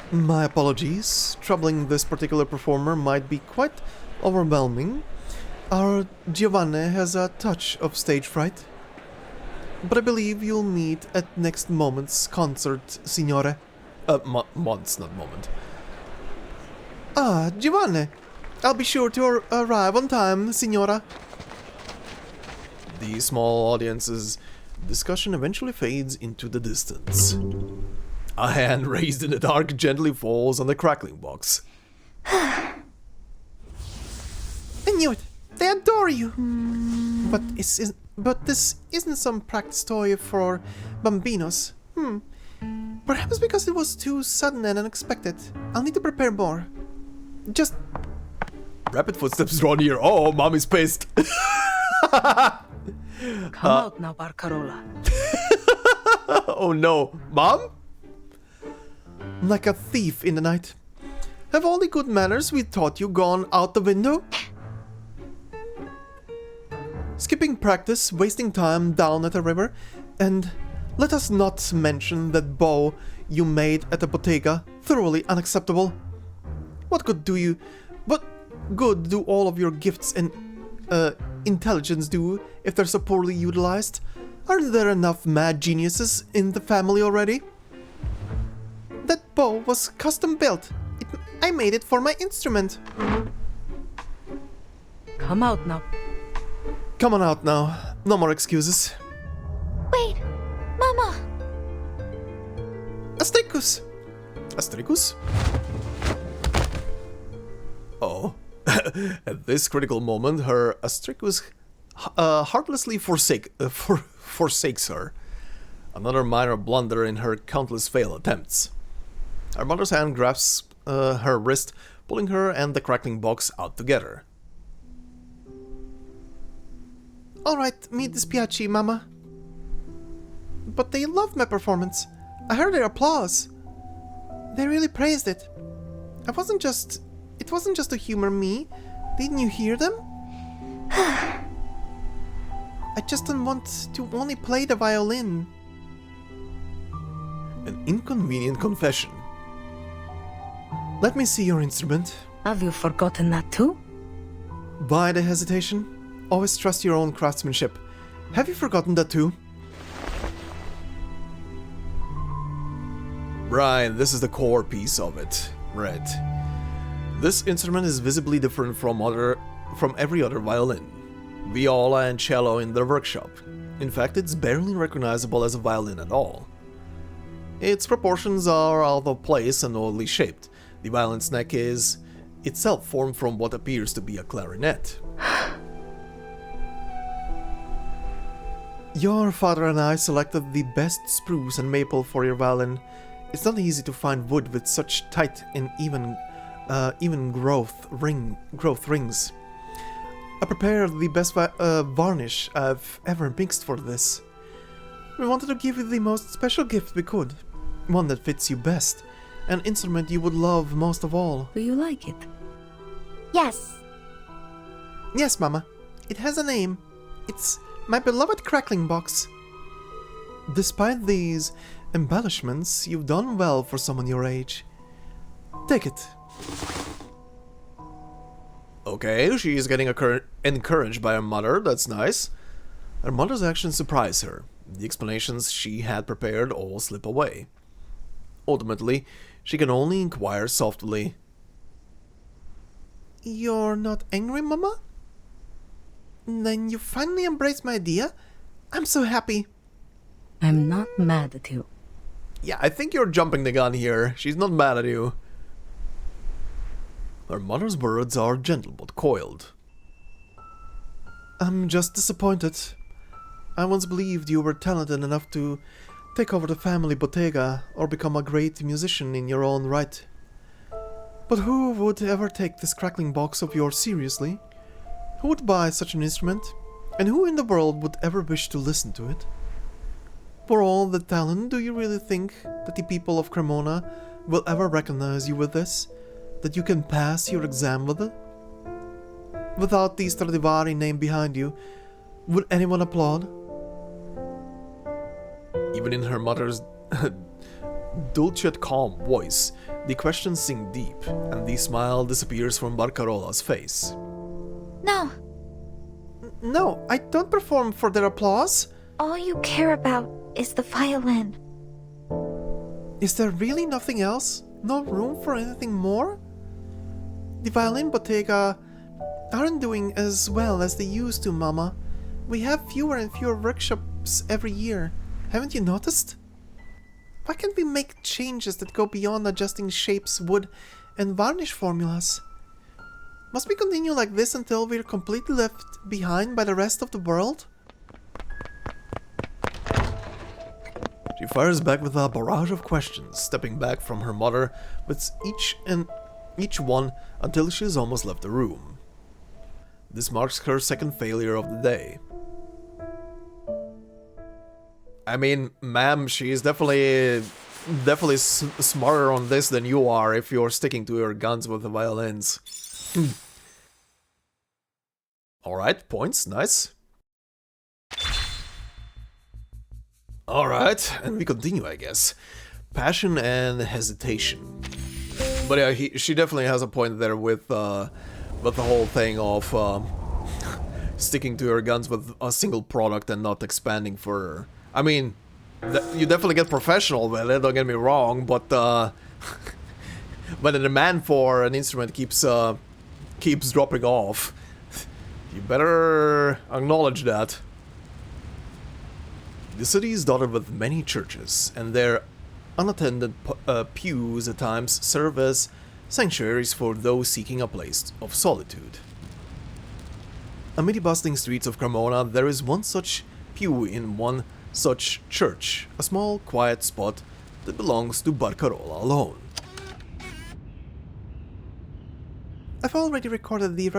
My apologies. Troubling this particular performer might be quite overwhelming. Our Giovanni has a touch of stage fright. But I believe you'll meet at next moment's concert, signore. Months, not moment. Ah, Giovanni. I'll be sure to arrive on time, signora. The small audience's discussion eventually fades into the distance. A hand raised in the dark gently falls on the crackling box. I knew it! They adore you! But this isn't some practice toy for bambinos. Perhaps because it was too sudden and unexpected. I'll need to prepare more. Just... Rapid footsteps draw near. Oh, Mommy's pissed. Come out now, Barcarola. Oh no. Mom? Like a thief in the night. Have all the good manners we taught you gone out the window? Skipping practice, wasting time down at the river, and let us not mention that bow you made at the bottega, thoroughly unacceptable. What good do all of your gifts and intelligence do if they're so poorly utilized? Aren't there enough mad geniuses in the family already? That bow was custom built. I made it for my instrument. Come out now. Come on out now. No more excuses. Wait, Mama! Astricus! Astricus? Oh. At this critical moment, her Astricus heartlessly forsakes her. Another minor blunder in her countless failed attempts. Her mother's hand grasps her wrist, pulling her and the crackling box out together. Alright, mi dispiace, Mama. But they loved my performance. I heard their applause. They really praised it. It wasn't just to humor me. Didn't you hear them? I just don't want to only play the violin. An inconvenient confession. Let me see your instrument. Have you forgotten that too? Why the hesitation? Always trust your own craftsmanship. Have you forgotten that too? Right, this is the core piece of it. Right. This instrument is visibly different from every other violin, viola and cello in their workshop. In fact, it's barely recognizable as a violin at all. Its proportions are out of place and oddly shaped. The violin's neck is itself formed from what appears to be a clarinet. Your father and I selected the best spruce and maple for your violin. It's not easy to find wood with such tight and even growth rings. I prepared the best varnish I've ever mixed for this. We wanted to give you the most special gift we could, one that fits you best, an instrument you would love most of all. Do you like it? Yes. Yes, Mama. It has a name. It's my beloved crackling box. Despite these embellishments, you've done well for someone your age. Take it. Okay, she's getting encouraged by her mother, that's nice. Her mother's actions surprise her. The explanations she had prepared all slip away. Ultimately, she can only inquire softly. You're not angry, Mama? Then you finally embraced my idea? I'm so happy. I'm not mad at you. Yeah, I think you're jumping the gun here. She's not mad at you. Her mother's words are gentle but coiled. I'm just disappointed. I once believed you were talented enough to take over the family bottega or become a great musician in your own right. But who would ever take this crackling box of yours seriously? Who would buy such an instrument? And who in the world would ever wish to listen to it? For all the talent, do you really think that the people of Cremona will ever recognize you with this? That you can pass your exam with it? Without the Stradivari name behind you, would anyone applaud? Even in her mother's dulcet calm voice, the questions sink deep, and the smile disappears from Barcarola's face. No. No, I don't perform for their applause. All you care about is the violin. Is there really nothing else? No room for anything more? The violin bottega aren't doing as well as they used to, Mama. We have fewer and fewer workshops every year. Haven't you noticed? Why can't we make changes that go beyond adjusting shapes, wood, and varnish formulas? Must we continue like this until we're completely left behind by the rest of the world? She fires back with a barrage of questions, stepping back from her mother with each one until she has almost left the room. This marks her second failure of the day. I mean, ma'am, she is definitely smarter on this than you are if you're sticking to your guns with the violins. Alright, points, nice. Alright, and we continue, I guess. Passion and hesitation. But yeah, she definitely has a point there with the whole thing of sticking to her guns with a single product and not expanding further. I mean, You definitely get professional with it, don't get me wrong, but when the demand for an instrument keeps dropping off, you better acknowledge that. The city is dotted with many churches, and their unattended pews at times serve as sanctuaries for those seeking a place of solitude. Amid the bustling streets of Cremona, there is one such pew in one such church, a small, quiet spot that belongs to Barcarola alone. I've already recorded the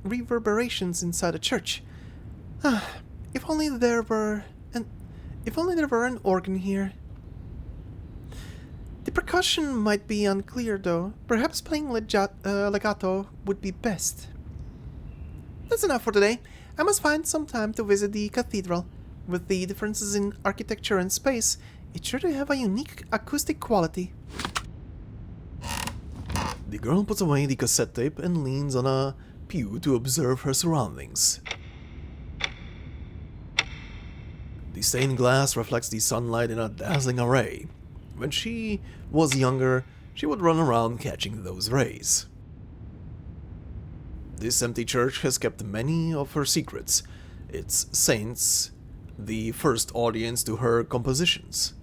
reverberations inside the church. If only there were an organ here. The percussion might be unclear, though. Perhaps playing legato would be best. That's enough for today. I must find some time to visit the cathedral. With the differences in architecture and space, it's sure to have a unique acoustic quality. The girl puts away the cassette tape and leans on a pew to observe her surroundings. The stained glass reflects the sunlight in a dazzling array. When she was younger, she would run around catching those rays. This empty church has kept many of her secrets, its saints the first audience to her compositions.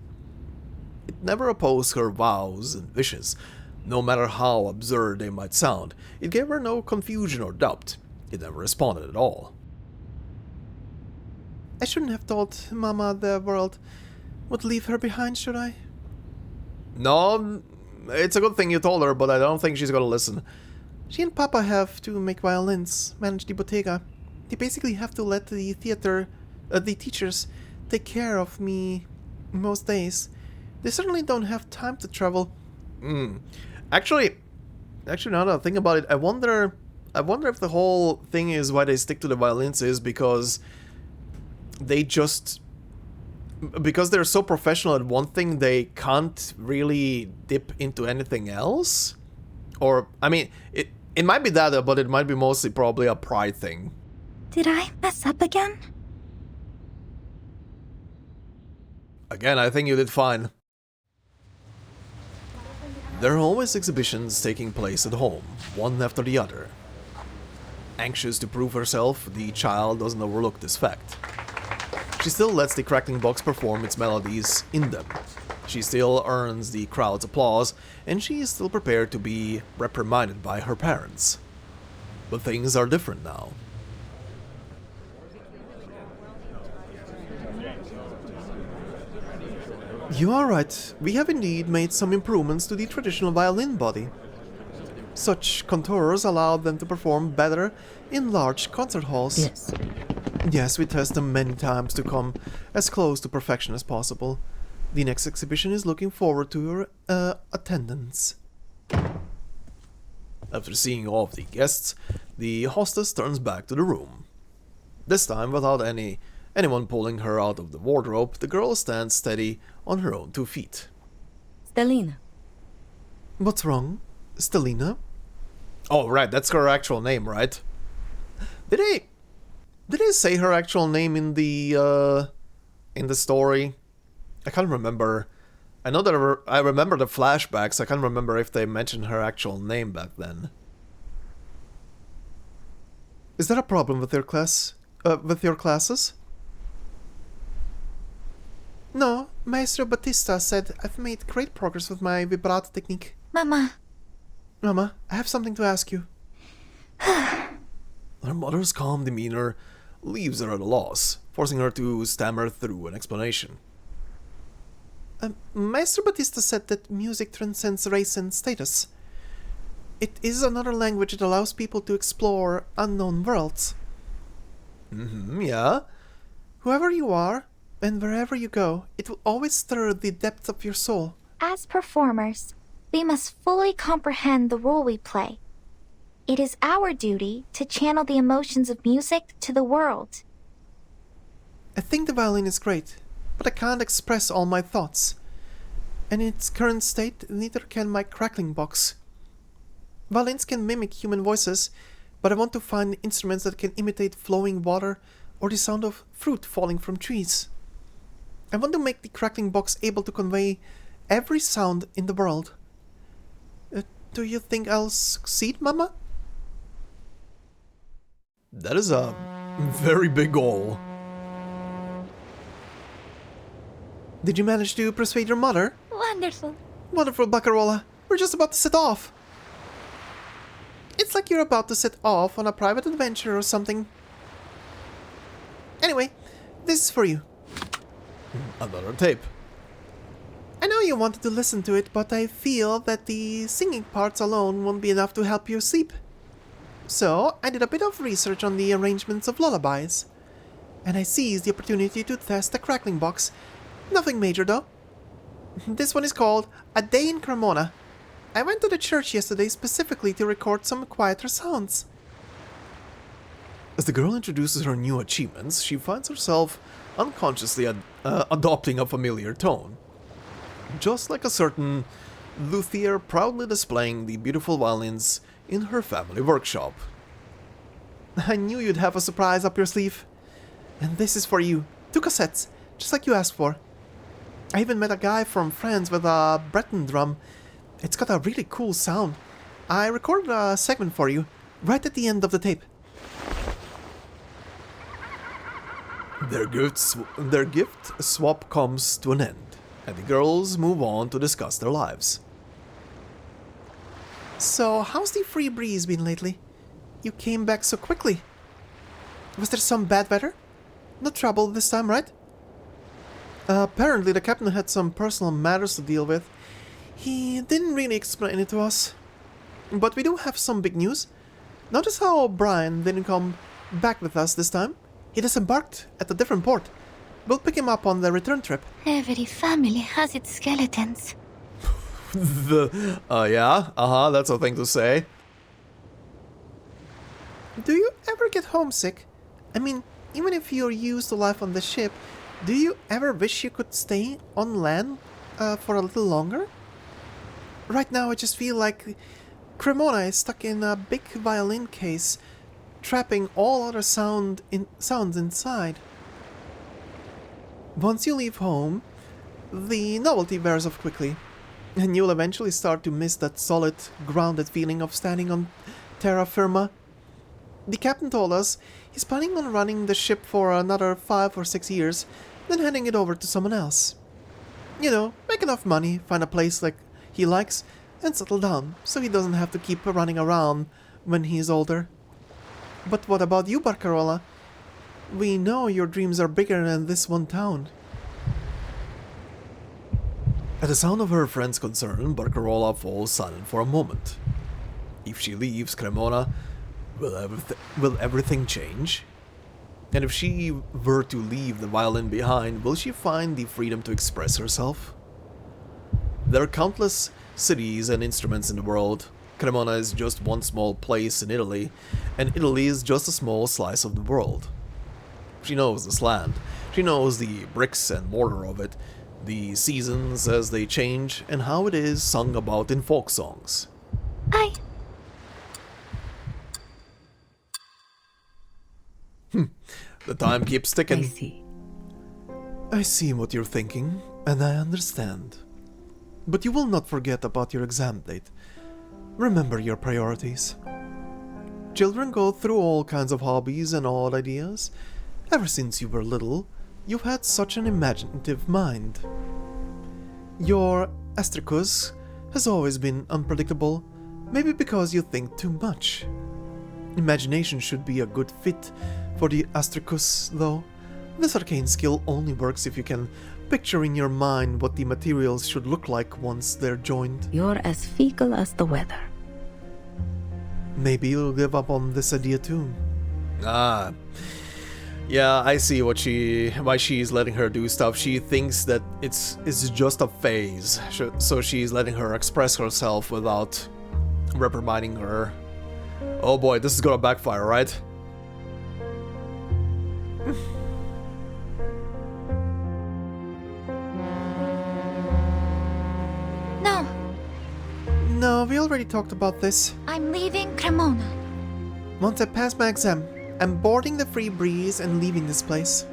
It never opposed her vows and wishes, no matter how absurd they might sound. It gave her no confusion or doubt. It never responded at all. I shouldn't have told Mama the world would leave her behind, should I? No, it's a good thing you told her, but I don't think she's gonna listen. She and Papa have to make violins, manage the bottega. They basically have to let the teachers take care of me most days. They certainly don't have time to travel. Actually, now that I think about it, I wonder if the whole thing is why they stick to the violins is because because they're so professional at one thing, they can't really dip into anything else. Or, I mean, it might be that, but it might be mostly probably a pride thing. Did I mess up again? Again, I think you did fine. There are always exhibitions taking place at home, one after the other. Anxious to prove herself, the child doesn't overlook this fact. She still lets the crackling box perform its melodies in them. She still earns the crowd's applause, and she is still prepared to be reprimanded by her parents. But things are different now. You are right. We have indeed made some improvements to the traditional violin body. Such contours allow them to perform better in large concert halls. Yes. Yes, we test them many times to come as close to perfection as possible. The next exhibition is looking forward to your attendance. After seeing all of the guests, the hostess turns back to the room. This time, without anyone pulling her out of the wardrobe, the girl stands steady on her own 2 feet. Stellina. What's wrong? Stellina? Oh, right, that's her actual name, right? Did they say her actual name in the story? I can't remember. I know that I remember the flashbacks. I can't remember if they mentioned her actual name back then. Is there a problem with your class? With your classes? No, Maestro Battista said I've made great progress with my vibrato technique. Mama. Mama, I have something to ask you. Her mother's calm demeanor leaves her at a loss, forcing her to stammer through an explanation. Maestro Battista said that music transcends race and status. It is another language that allows people to explore unknown worlds. Yeah. Whoever you are, and wherever you go, it will always stir the depths of your soul. As performers, we must fully comprehend the role we play. It is our duty to channel the emotions of music to the world. I think the violin is great, but I can't express all my thoughts. And in its current state, neither can my crackling box. Violins can mimic human voices, but I want to find instruments that can imitate flowing water or the sound of fruit falling from trees. I want to make the crackling box able to convey every sound in the world. Do you think I'll succeed, Mama? That is a very big goal. Did you manage to persuade your mother? Wonderful. Wonderful, Baccarola. We're just about to set off. It's like you're about to set off on a private adventure or something. Anyway, this is for you. Another tape. I know you wanted to listen to it, but I feel that the singing parts alone won't be enough to help you sleep. So, I did a bit of research on the arrangements of lullabies. And I seized the opportunity to test the crackling box. Nothing major, though. This one is called A Day in Cremona. I went to the church yesterday specifically to record some quieter sounds. As the girl introduces her new achievements, she finds herself unconsciously adopting a familiar tone. Just like a certain luthier proudly displaying the beautiful violins in her family workshop. I knew you'd have a surprise up your sleeve. And this is for you. 2 cassettes, just like you asked for. I even met a guy from France with a Vertin drum. It's got a really cool sound. I recorded a segment for you, right at the end of the tape. Their gift swap comes to an end, and the girls move on to discuss their lives. So, how's the free breeze been lately? You came back so quickly. Was there some bad weather? No trouble this time, right? Apparently the captain had some personal matters to deal with. He didn't really explain it to us. But we do have some big news. Notice how Brian didn't come back with us this time? He disembarked at a different port. We'll pick him up on the return trip. Every family has its skeletons. Yeah, that's a thing to say. Do you ever get homesick? I mean, even if you're used to life on the ship, do you ever wish you could stay on land for a little longer? Right now I just feel like Cremona is stuck in a big violin case, trapping all other sounds inside. Once you leave home, the novelty wears off quickly, and you'll eventually start to miss that solid, grounded feeling of standing on terra firma. The captain told us he's planning on running the ship for another 5 or 6 years, then handing it over to someone else. You know, make enough money, find a place like he likes, and settle down, so he doesn't have to keep running around when he's older. But what about you, Barcarola? We know your dreams are bigger than this one town. At the sound of her friend's concern, Barcarola falls silent for a moment. If she leaves Cremona, will everything change? And if she were to leave the violin behind, will she find the freedom to express herself? There are countless cities and instruments in the world. Cremona is just one small place in Italy, and Italy is just a small slice of the world. She knows this land. She knows the bricks and mortar of it, the seasons as they change, and how it is sung about in folk songs. The time keeps ticking. I see. I see what you're thinking, and I understand. But you will not forget about your exam date. Remember your priorities. Children go through all kinds of hobbies and odd ideas. Ever since you were little, you've had such an imaginative mind. Your astricus has always been unpredictable, maybe because you think too much. Imagination should be a good fit for the astricus, though. This arcane skill only works if you can picture in your mind what the materials should look like once they're joined. You're as fickle as the weather. Maybe you'll give up on this idea too. Yeah, I see why she's letting her do stuff. She thinks that it's just a phase, so she's letting her express herself without reprimanding her. Oh boy, this is gonna backfire, right? No, we already talked about this. I'm leaving Cremona. Once I pass my exam, I'm boarding the Free Breeze and leaving this place.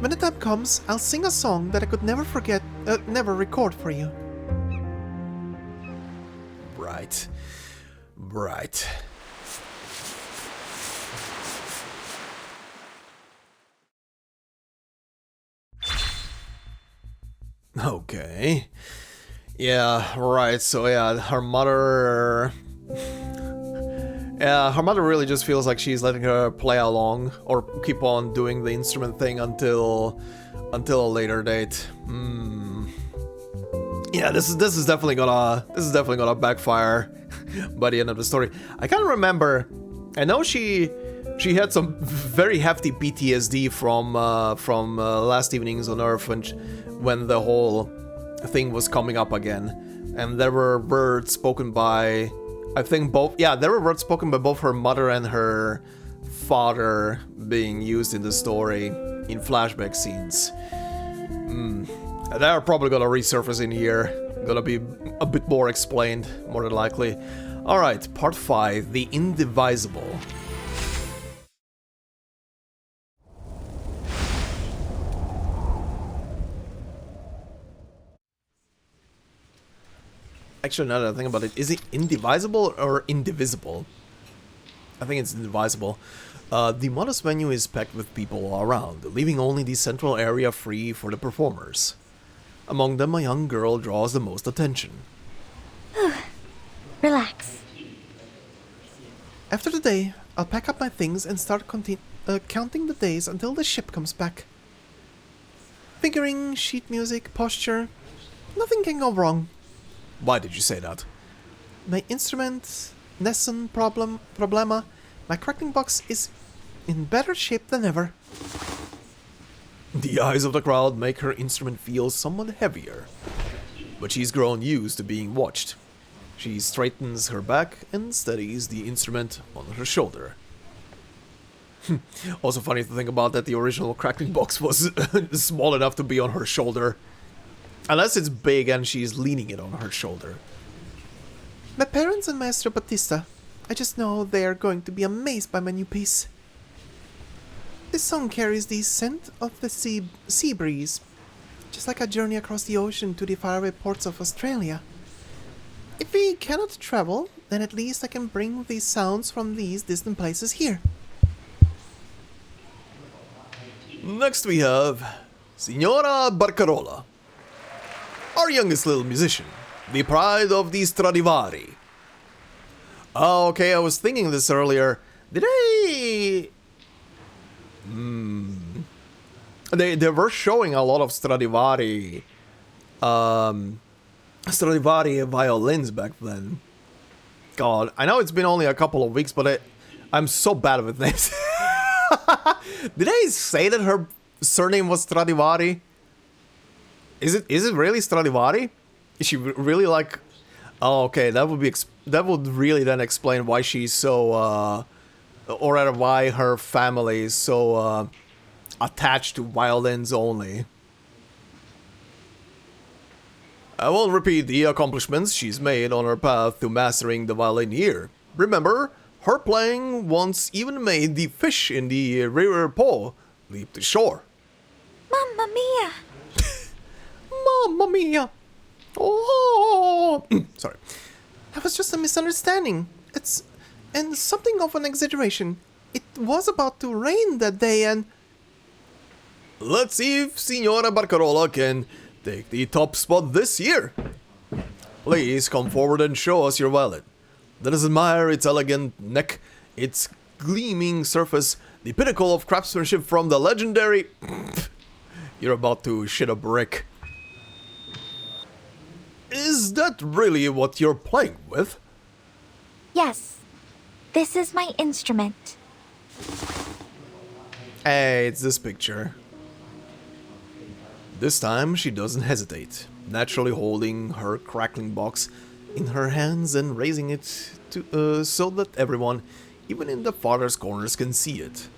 When the time comes, I'll sing a song that I could never forget, never record for you. Right. Right. Okay. Yeah, right, so yeah, her mother... Yeah, her mother really just feels like she's letting her play along or keep on doing the instrument thing until a later date. Yeah, this is definitely gonna backfire by the end of the story. I can't remember. I know she had some very hefty PTSD from last evenings on Earth when the whole thing was coming up again, and there were words spoken by, I think both, yeah, there were words spoken by both her mother and her father being used in the story in flashback scenes. They're probably gonna resurface in here, gonna be a bit more explained, more than likely. Alright, part 5, the Indivisible. Actually, now that I think about it, is it indivisible or indivisible? I think it's indivisible. The modest venue is packed with people all around, leaving only the central area free for the performers. Among them, a young girl draws the most attention. Relax. After the day, I'll pack up my things and start counting the days until the ship comes back. Figuring, sheet music, posture, nothing can go wrong. Why did you say that? My instrument, Nessun Problema, my crackling box is in better shape than ever. The eyes of the crowd make her instrument feel somewhat heavier, but she's grown used to being watched. She straightens her back and steadies the instrument on her shoulder. Also funny to think about that the original crackling box was small enough to be on her shoulder. Unless it's big and she's leaning it on her shoulder. My parents and Maestro Battista. I just know they are going to be amazed by my new piece. This song carries the scent of the sea breeze, just like a journey across the ocean to the faraway ports of Australia. If we cannot travel, then at least I can bring these sounds from these distant places here. Next we have Signora Barcarola, our youngest little musician, the pride of the Stradivari. Oh, okay, I was thinking this earlier. Did I... They were showing a lot of Stradivari violins back then. God, I know it's been only a couple of weeks, but I'm so bad with names. Did I say that her surname was Stradivari? Is it really Stradivari? Is she really like... Oh, okay, that would really then explain why she's so, or rather why her family is so, attached to violins only. I won't repeat the accomplishments she's made on her path to mastering the violin here. Remember, her playing once even made the fish in the River Po leap to shore. Mamma mia! Mamma mia! Oh! Sorry. That was just a misunderstanding. And something of an exaggeration. It was about to rain that day and... Let's see if Signora Barcarola can take the top spot this year. Please come forward and show us your violin. Let us admire its elegant neck, its gleaming surface, the pinnacle of craftsmanship from the legendary... You're about to shit a brick. Is that really what you're playing with? Yes. This is my instrument. Hey, it's this picture. This time she doesn't hesitate, naturally holding her crackling box in her hands and raising it to, so that everyone, even in the farthest corners, can see it.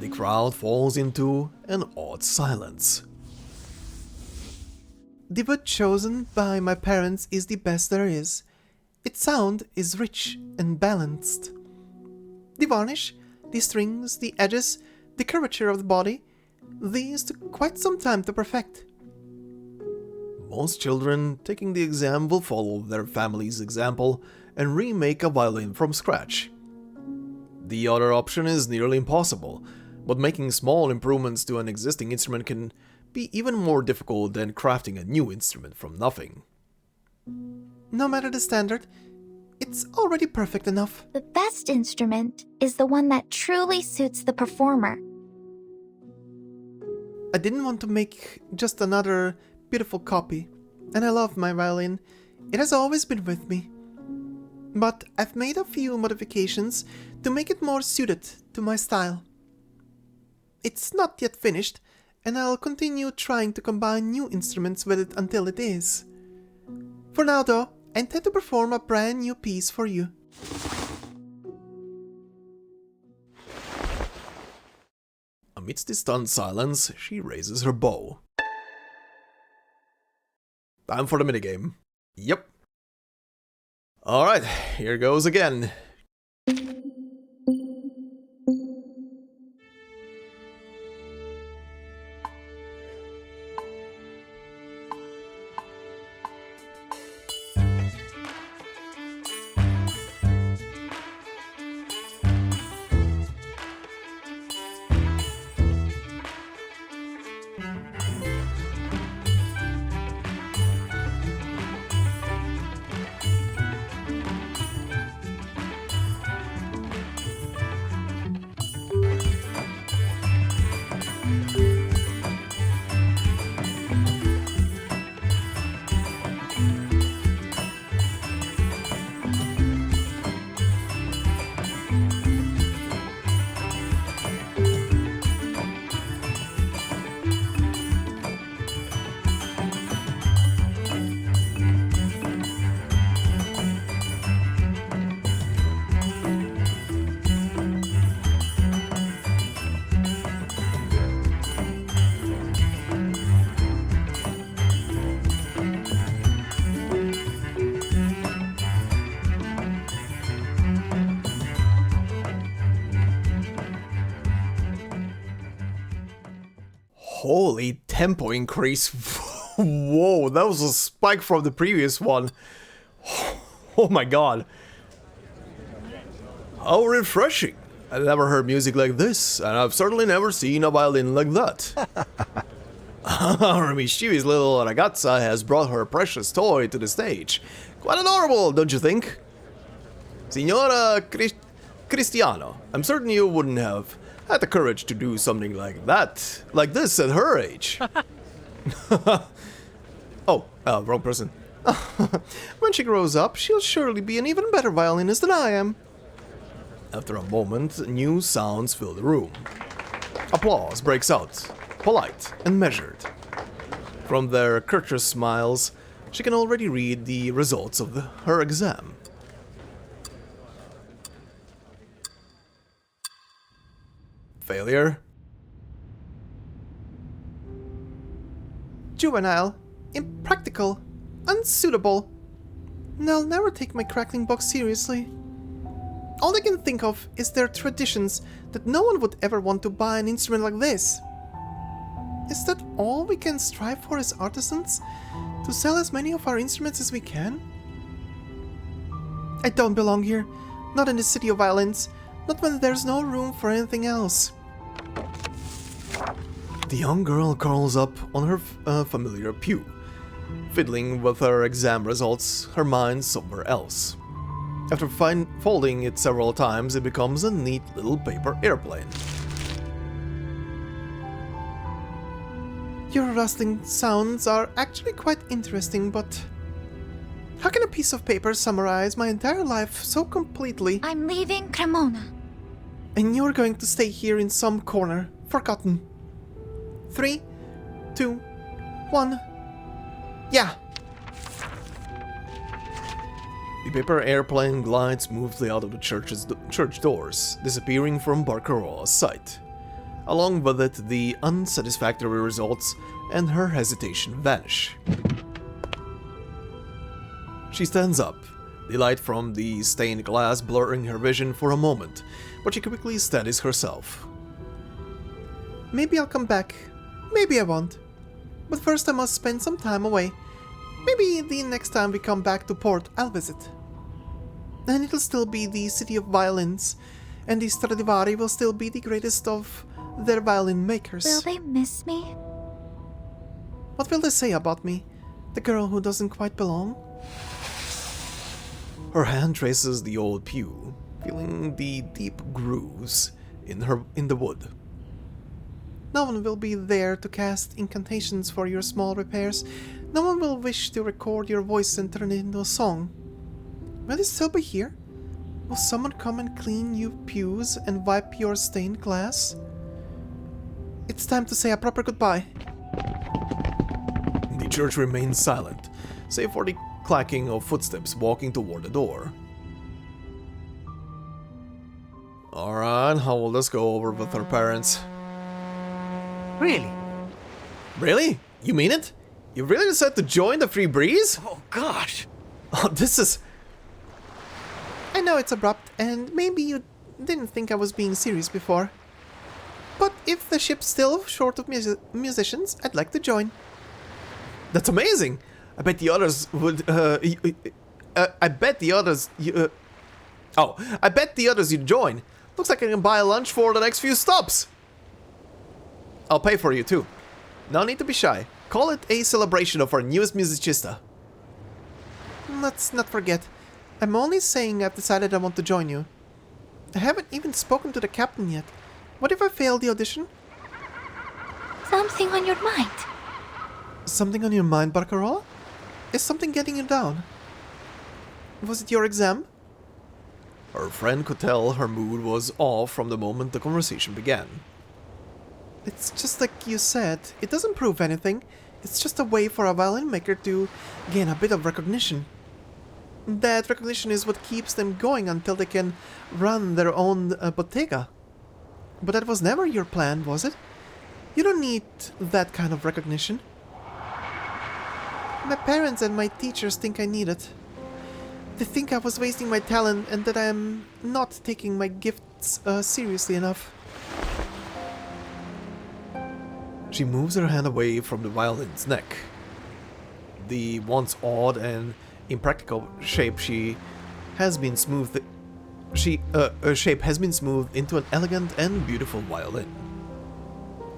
The crowd falls into an odd silence. The wood chosen by my parents is the best there is. Its sound is rich and balanced. The varnish, the strings, the edges, the curvature of the body, These took quite some time to perfect. Most children taking the exam will follow their family's example and remake a violin from scratch. The other option is nearly impossible, but making small improvements to an existing instrument can be even more difficult than crafting a new instrument from nothing. No matter the standard, it's already perfect enough. The best instrument is the one that truly suits the performer. I didn't want to make just another beautiful copy, and I love my violin. It has always been with me. But I've made a few modifications to make it more suited to my style. It's not yet finished, and I'll continue trying to combine new instruments with it until it is. For now though, I intend to perform a brand new piece for you. Amidst the stunned silence, she raises her bow. Time for the minigame. Yep. Alright, here goes again. Holy tempo increase. Whoa, that was a spike from the previous one. Oh my god. How refreshing. I've never heard music like this, and I've certainly never seen a violin like that. Our mischievous little ragazza has brought her precious toy to the stage. Quite adorable, don't you think? Signora Cristiano, I'm certain you wouldn't have had the courage to do something like that, like this at her age. Oh, wrong person. When she grows up, she'll surely be an even better violinist than I am. After a moment, new sounds fill the room. Applause breaks out, polite and measured. From their courteous smiles, she can already read the results of her exam. Failure. Juvenile, impractical, unsuitable. They'll never take my crackling box seriously. All I can think of is their traditions, that no one would ever want to buy an instrument like this. Is that all we can strive for as artisans? To sell as many of our instruments as we can? I don't belong here, not in the city of violins, not when there's no room for anything else. The young girl curls up on her familiar pew, fiddling with her exam results, her mind somewhere else. After folding it several times, it becomes a neat little paper airplane. Your rustling sounds are actually quite interesting, but how can a piece of paper summarize my entire life so completely? I'm leaving Cremona. And you're going to stay here in some corner, forgotten. 3, 2, 1. Yeah. The paper airplane glides smoothly out of the church doors, disappearing from Barcaroa's sight. Along with it, the unsatisfactory results and her hesitation vanish. She stands up, the light from the stained glass blurring her vision for a moment, but she quickly steadies herself. Maybe I'll come back. Maybe I won't. But first I must spend some time away. Maybe the next time we come back to port, I'll visit. And it'll still be the city of violins, and the Stradivari will still be the greatest of their violin makers. Will they miss me? What will they say about me? The girl who doesn't quite belong? Her hand traces the old pew, feeling the deep grooves in the wood. No one will be there to cast incantations for your small repairs. No one will wish to record your voice and turn it into a song. Will it still be here? Will someone come and clean your pews and wipe your stained glass? It's time to say a proper goodbye. The church remains silent, save for the clacking of footsteps walking toward the door. Alright, how will this go over with her parents? Really? Really? You mean it? You really decided to join the Free Breeze? Oh, gosh. Oh, this is... I know it's abrupt, and maybe you didn't think I was being serious before. But if the ship's still short of musicians, I'd like to join. That's amazing! I bet the others would, I bet the others, I bet the others you'd join. Looks like I can buy a lunch for the next few stops. I'll pay for you too. No need to be shy. Call it a celebration of our newest musicista. Let's not forget. I'm only saying I've decided I want to join you. I haven't even spoken to the captain yet. What if I fail the audition? Something on your mind? Something on your mind, Barcarola? Is something getting you down? Was it your exam? Her friend could tell her mood was off from the moment the conversation began. It's just like you said, it doesn't prove anything. It's just a way for a violin maker to gain a bit of recognition. That recognition is what keeps them going until they can run their own bottega. But that was never your plan, was it? You don't need that kind of recognition. My parents and my teachers think I need it. They think I was wasting my talent and that I am not taking my gifts seriously enough. She moves her hand away from the violin's neck. The once odd and impractical shape has been smoothed into an elegant and beautiful violin.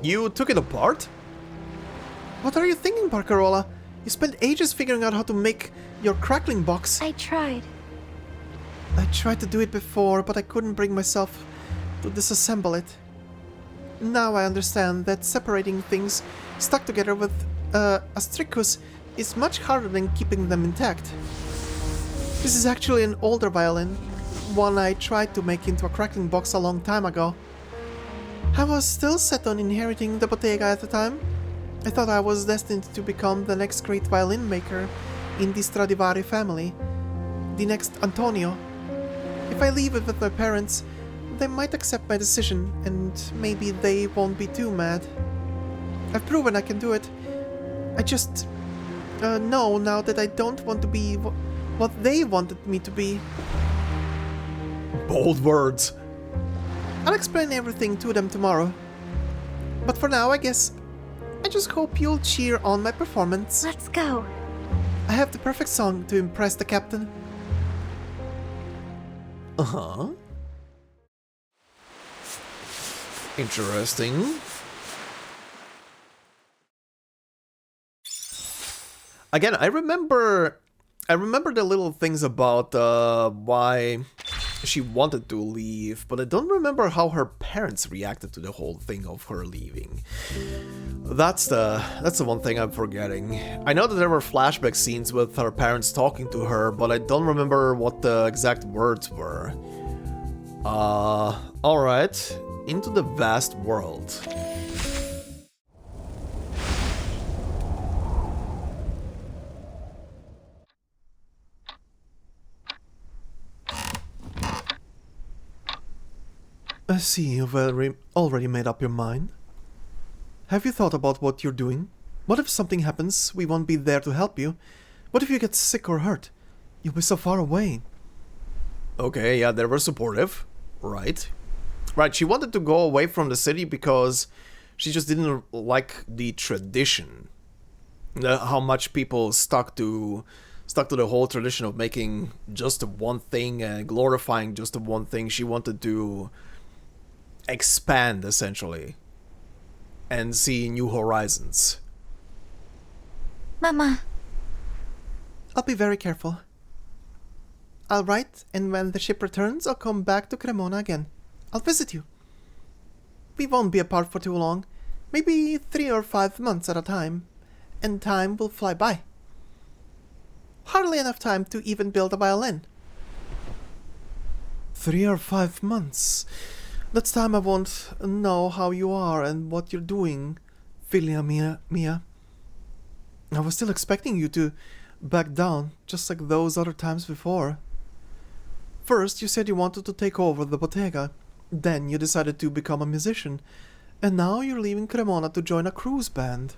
You took it apart? What are you thinking, Barcarola? You spent ages figuring out how to make your crackling box. I tried. I tried to do it before, but I couldn't bring myself to disassemble it. Now I understand that separating things stuck together with a stricus is much harder than keeping them intact. This is actually an older violin, one I tried to make into a crackling box a long time ago. I was still set on inheriting the bottega at the time. I thought I was destined to become the next great violin maker in the Stradivari family, the next Antonio. If I leave it with my parents, they might accept my decision, and maybe they won't be too mad. I've proven I can do it. I just know now that I don't want to be what they wanted me to be. Bold words. I'll explain everything to them tomorrow. But for now, I guess I just hope you'll cheer on my performance. Let's go. I have the perfect song to impress the captain. Uh-huh. Interesting. Again, I remember the little things about why she wanted to leave, but I don't remember how her parents reacted to the whole thing of her leaving. That's the one thing I'm forgetting. I know that there were flashback scenes with her parents talking to her, but I don't remember what the exact words were. Alright. Into the vast world. I see you've already made up your mind. Have you thought about what you're doing? What if something happens? We won't be there to help you. What if you get sick or hurt? You'll be so far away. Okay, yeah, they were supportive. Right. Right, she wanted to go away from the city because She just didn't like the tradition. How much people stuck to the whole tradition of making just the one thing and glorifying just the one thing. She wanted to expand, essentially, and see new horizons. Mama. I'll be very careful. I'll write, and when the ship returns, I'll come back to Cremona again. I'll visit you. We won't be apart for too long. Maybe 3 or 5 months at a time. And time will fly by. Hardly enough time to even build a violin. 3 or 5 months. That's time I won't know how you are and what you're doing, Filia Mia. I was still expecting you to back down, just like those other times before. First, you said you wanted to take over the bottega. Then you decided to become a musician. And now you're leaving Cremona to join a cruise band.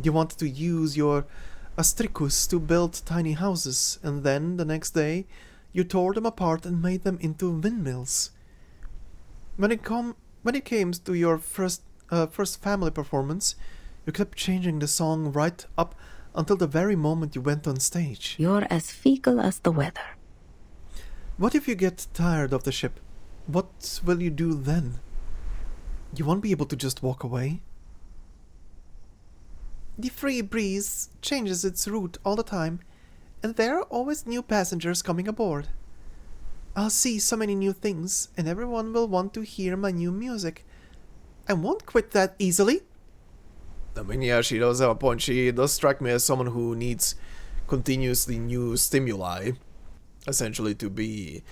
You wanted to use your astricus to build tiny houses, and then, the next day, you tore them apart and made them into windmills. When it came to your first family performance, you kept changing the song right up until the very moment you went on stage. You're as fickle as the weather. What if you get tired of the ship? What will you do then? You won't be able to just walk away. The free breeze changes its route all the time, and there are always new passengers coming aboard. I'll see so many new things, and everyone will want to hear my new music. I won't quit that easily. I mean, yeah, she does have a point. She does strike me as someone who needs continuously new stimuli, essentially, to be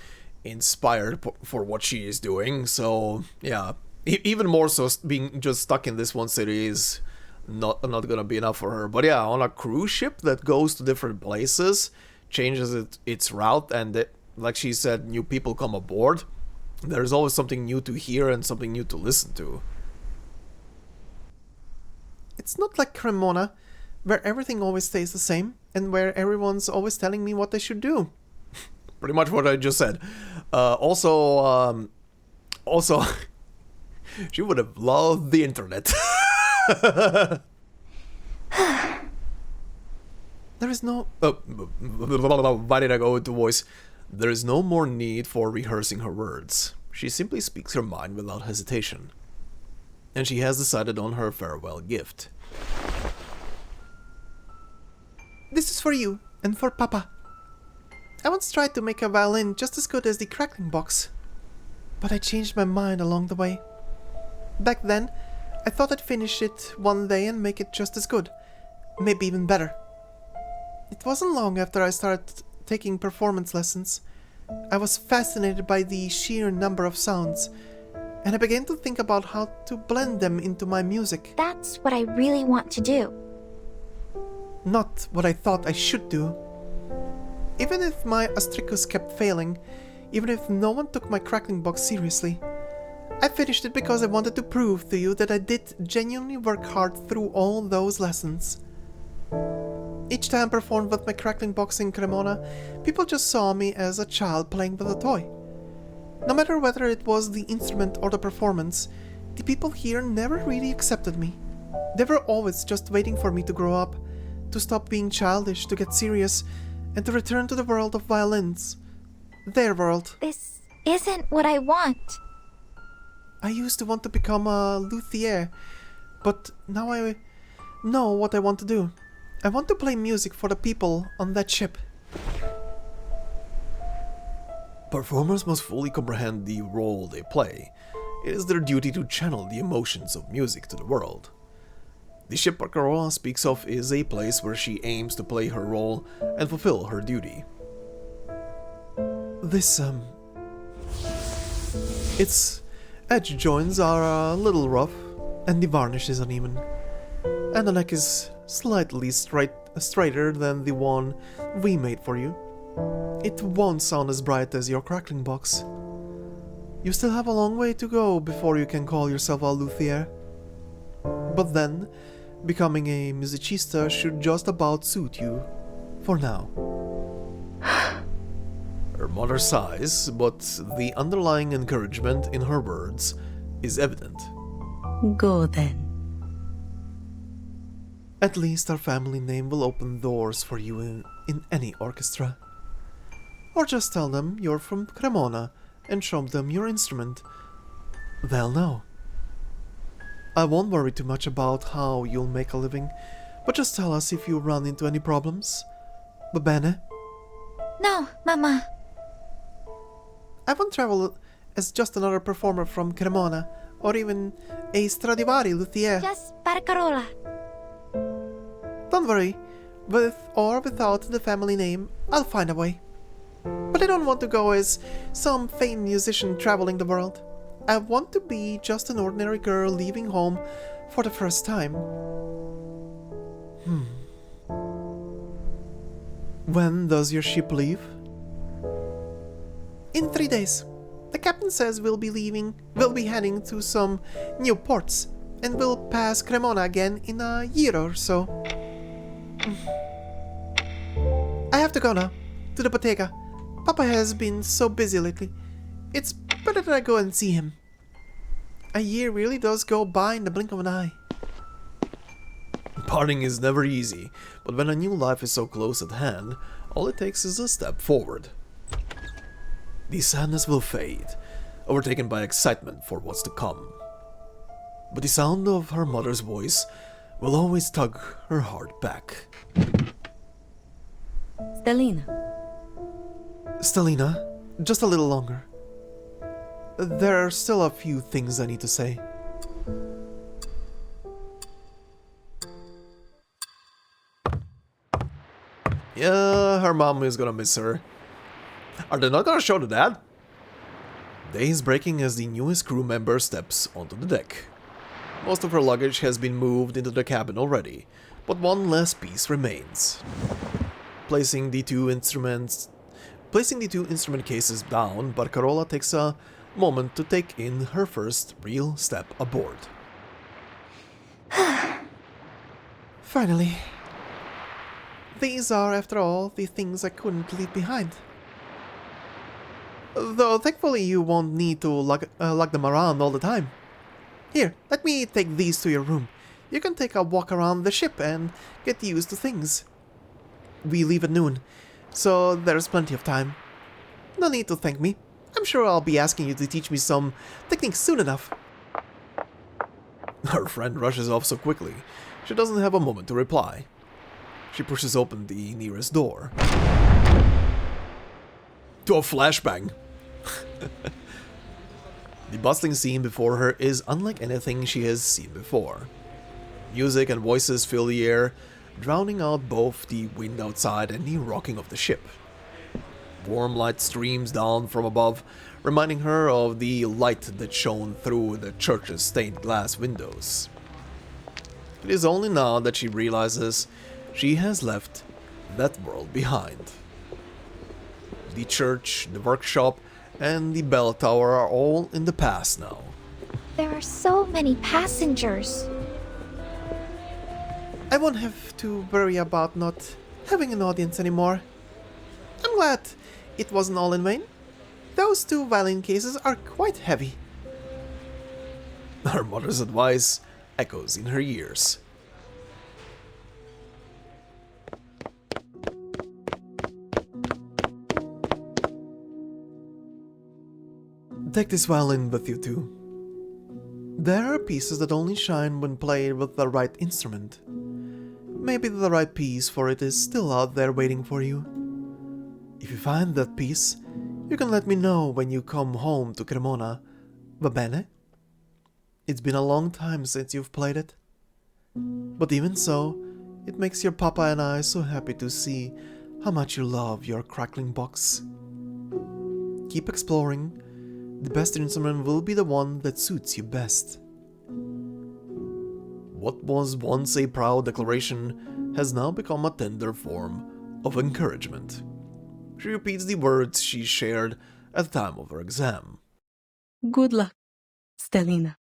inspired for what she is doing. So, yeah, even more so, being just stuck in this one city is not gonna be enough for her. But yeah, on a cruise ship that goes to different places, changes its route, and like she said, new people come aboard, there's always something new to hear and something new to listen to. It's not like Cremona, where everything always stays the same, and where everyone's always telling me what I should do. Pretty much what I just said. Also, she would have loved the internet. There is no... why did I go into voice? There is no more need for rehearsing her words. She simply speaks her mind without hesitation. And she has decided on her farewell gift. This is for you, and for Papa. I once tried to make a violin just as good as the crackling box, but I changed my mind along the way. Back then, I thought I'd finish it one day and make it just as good, maybe even better. It wasn't long after I started taking performance lessons. I was fascinated by the sheer number of sounds, and I began to think about how to blend them into my music. That's what I really want to do. Not what I thought I should do. Even if my astricus kept failing, even if no one took my crackling box seriously, I finished it because I wanted to prove to you that I did genuinely work hard through all those lessons. Each time I performed with my crackling box in Cremona, people just saw me as a child playing with a toy. No matter whether it was the instrument or the performance, the people here never really accepted me. They were always just waiting for me to grow up, to stop being childish, to get serious, and to return to the world of violins. Their world. This isn't what I want. I used to want to become a luthier, but now I know what I want to do. I want to play music for the people on that ship. Performers must fully comprehend the role they play. It is their duty to channel the emotions of music to the world. The ship Cremona speaks of is a place where she aims to play her role and fulfill her duty. Its edge joints are a little rough, and the varnish is uneven, and the neck is slightly straighter than the one we made for you. It won't sound as bright as your crackling box. You still have a long way to go before you can call yourself a luthier. But then, becoming a musicista should just about suit you, for now. Her mother sighs, but the underlying encouragement in her words is evident. Go then. At least our family name will open doors for you in any orchestra. Or just tell them you're from Cremona and show them your instrument. They'll know. I won't worry too much about how you'll make a living, but just tell us if you run into any problems. Va bene? No, Mama. I won't travel as just another performer from Cremona, or even a Stradivari luthier. Just Barcarola. Don't worry, with or without the family name, I'll find a way. But I don't want to go as some famed musician traveling the world. I want to be just an ordinary girl leaving home for the first time. When does your ship leave? In 3 days. The captain says we'll be heading to some new ports, and we'll pass Cremona again in a year or so. I have to go now, to the bodega. Papa has been so busy lately. It's better that I go and see him. A year really does go by in the blink of an eye. Parting is never easy, but when a new life is so close at hand, all it takes is a step forward. The sadness will fade, overtaken by excitement for what's to come. But the sound of her mother's voice will always tug her heart back. Stellina. Stellina, just a little longer. There are still a few things I need to say. Yeah, her mom is gonna miss her. Are they not gonna show the dad? Day is breaking as the newest crew member steps onto the deck. Most of her luggage has been moved into the cabin already, but one last piece remains. Placing the two instrument cases down, Barcarola takes a moment to take in her first real step aboard. Finally. These are, after all, the things I couldn't leave behind. Though thankfully you won't need to lug them around all the time. Here, let me take these to your room. You can take a walk around the ship and get used to things. We leave at noon, so there's plenty of time. No need to thank me. I'm sure I'll be asking you to teach me some techniques soon enough. Her friend rushes off so quickly, she doesn't have a moment to reply. She pushes open the nearest door. To a flashbang. The bustling scene before her is unlike anything she has seen before. Music and voices fill the air, drowning out both the wind outside and the rocking of the ship. Warm light streams down from above, reminding her of the light that shone through the church's stained glass windows. It is only now that she realizes she has left that world behind. The church, the workshop, and the bell tower are all in the past now. There are so many passengers. I won't have to worry about not having an audience anymore. I'm glad it wasn't all in vain. Those 2 violin cases are quite heavy. Her mother's advice echoes in her ears. Take this violin with you too. There are pieces that only shine when played with the right instrument. Maybe the right piece for it is still out there waiting for you. If you find that piece, you can let me know when you come home to Cremona. Va bene? It's been a long time since you've played it. But even so, it makes your papa and I so happy to see how much you love your crackling box. Keep exploring. The best instrument will be the one that suits you best. What was once a proud declaration has now become a tender form of encouragement. She repeats the words she shared at the time of her exam. Good luck, Stellina.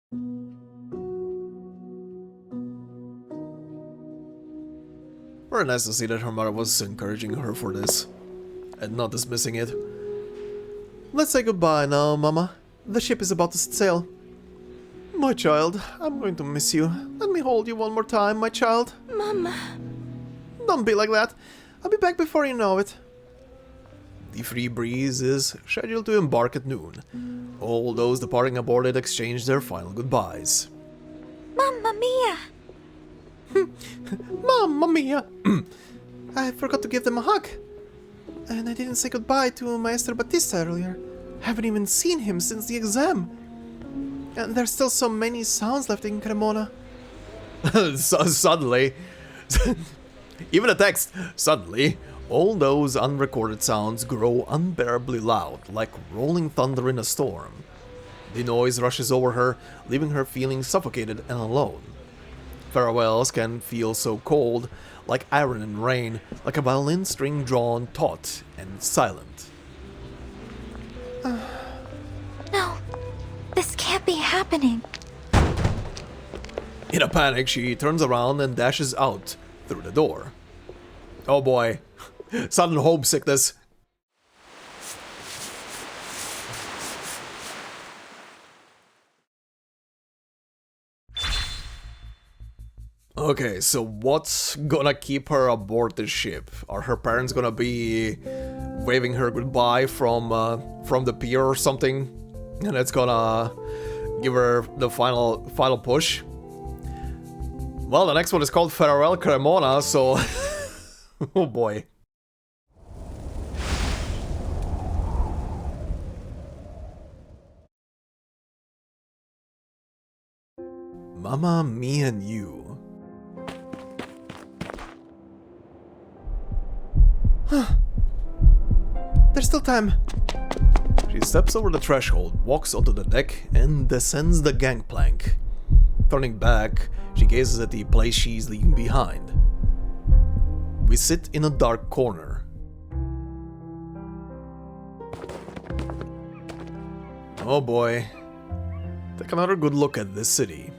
Very nice to see that her mother was encouraging her for this, and not dismissing it. Let's say goodbye now, Mama. The ship is about to sail. My child, I'm going to miss you. Let me hold you one more time, my child. Mama. Don't be like that. I'll be back before you know it. The Free Breeze is scheduled to embark at noon. All those departing aboard it exchange their final goodbyes. Mamma mia! Mamma mia! I forgot to give them a hug. And I didn't say goodbye to Maestro Battista earlier. Haven't even seen him since the exam. And there's still so many sounds left in Cremona. Suddenly, even a text, suddenly, all those unrecorded sounds grow unbearably loud, like rolling thunder in a storm. The noise rushes over her, leaving her feeling suffocated and alone. Farewells can feel so cold, like iron and rain, like a violin string drawn taut and silent. No, this can't be happening. In a panic, she turns around and dashes out through the door. Oh boy, sudden homesickness. Okay, so what's gonna keep her aboard the ship? Are her parents gonna be waving her goodbye from the pier or something? And it's gonna give her the final push? Well, the next one is called Farewell Cremona, so... oh boy. Mama, me and you. There's still time. She steps over the threshold, walks onto the deck, and descends the gangplank. Turning back, she gazes at the place she's leaving behind. We sit in a dark corner. Oh boy. Take another good look at this city.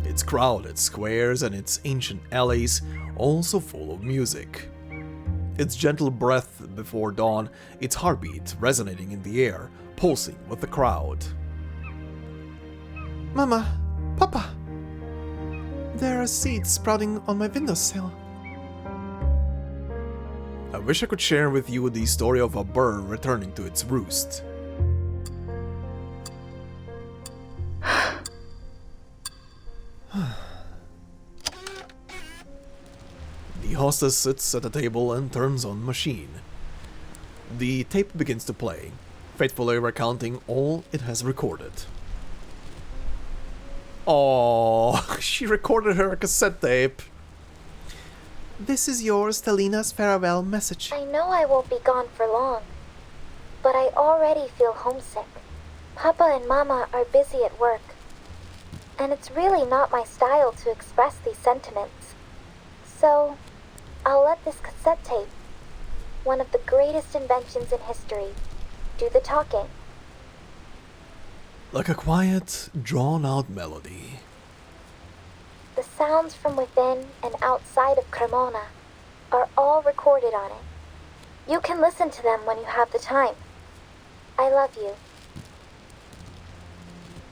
Its crowded squares and its ancient alleys, also full of music. Its gentle breath before dawn, its heartbeat resonating in the air, pulsing with the crowd. Mama, Papa, there are seeds sprouting on my windowsill. I wish I could share with you the story of a bird returning to its roost. The hostess sits at the table and turns on machine. The tape begins to play, faithfully recounting all it has recorded. Oh, she recorded her cassette tape. This is yours, Stelina's farewell message. I know I won't be gone for long, but I already feel homesick. Papa and Mama are busy at work, and it's really not my style to express these sentiments. So, I'll let this cassette tape, one of the greatest inventions in history, do the talking. Like a quiet, drawn-out melody. The sounds from within and outside of Cremona are all recorded on it. You can listen to them when you have the time. I love you.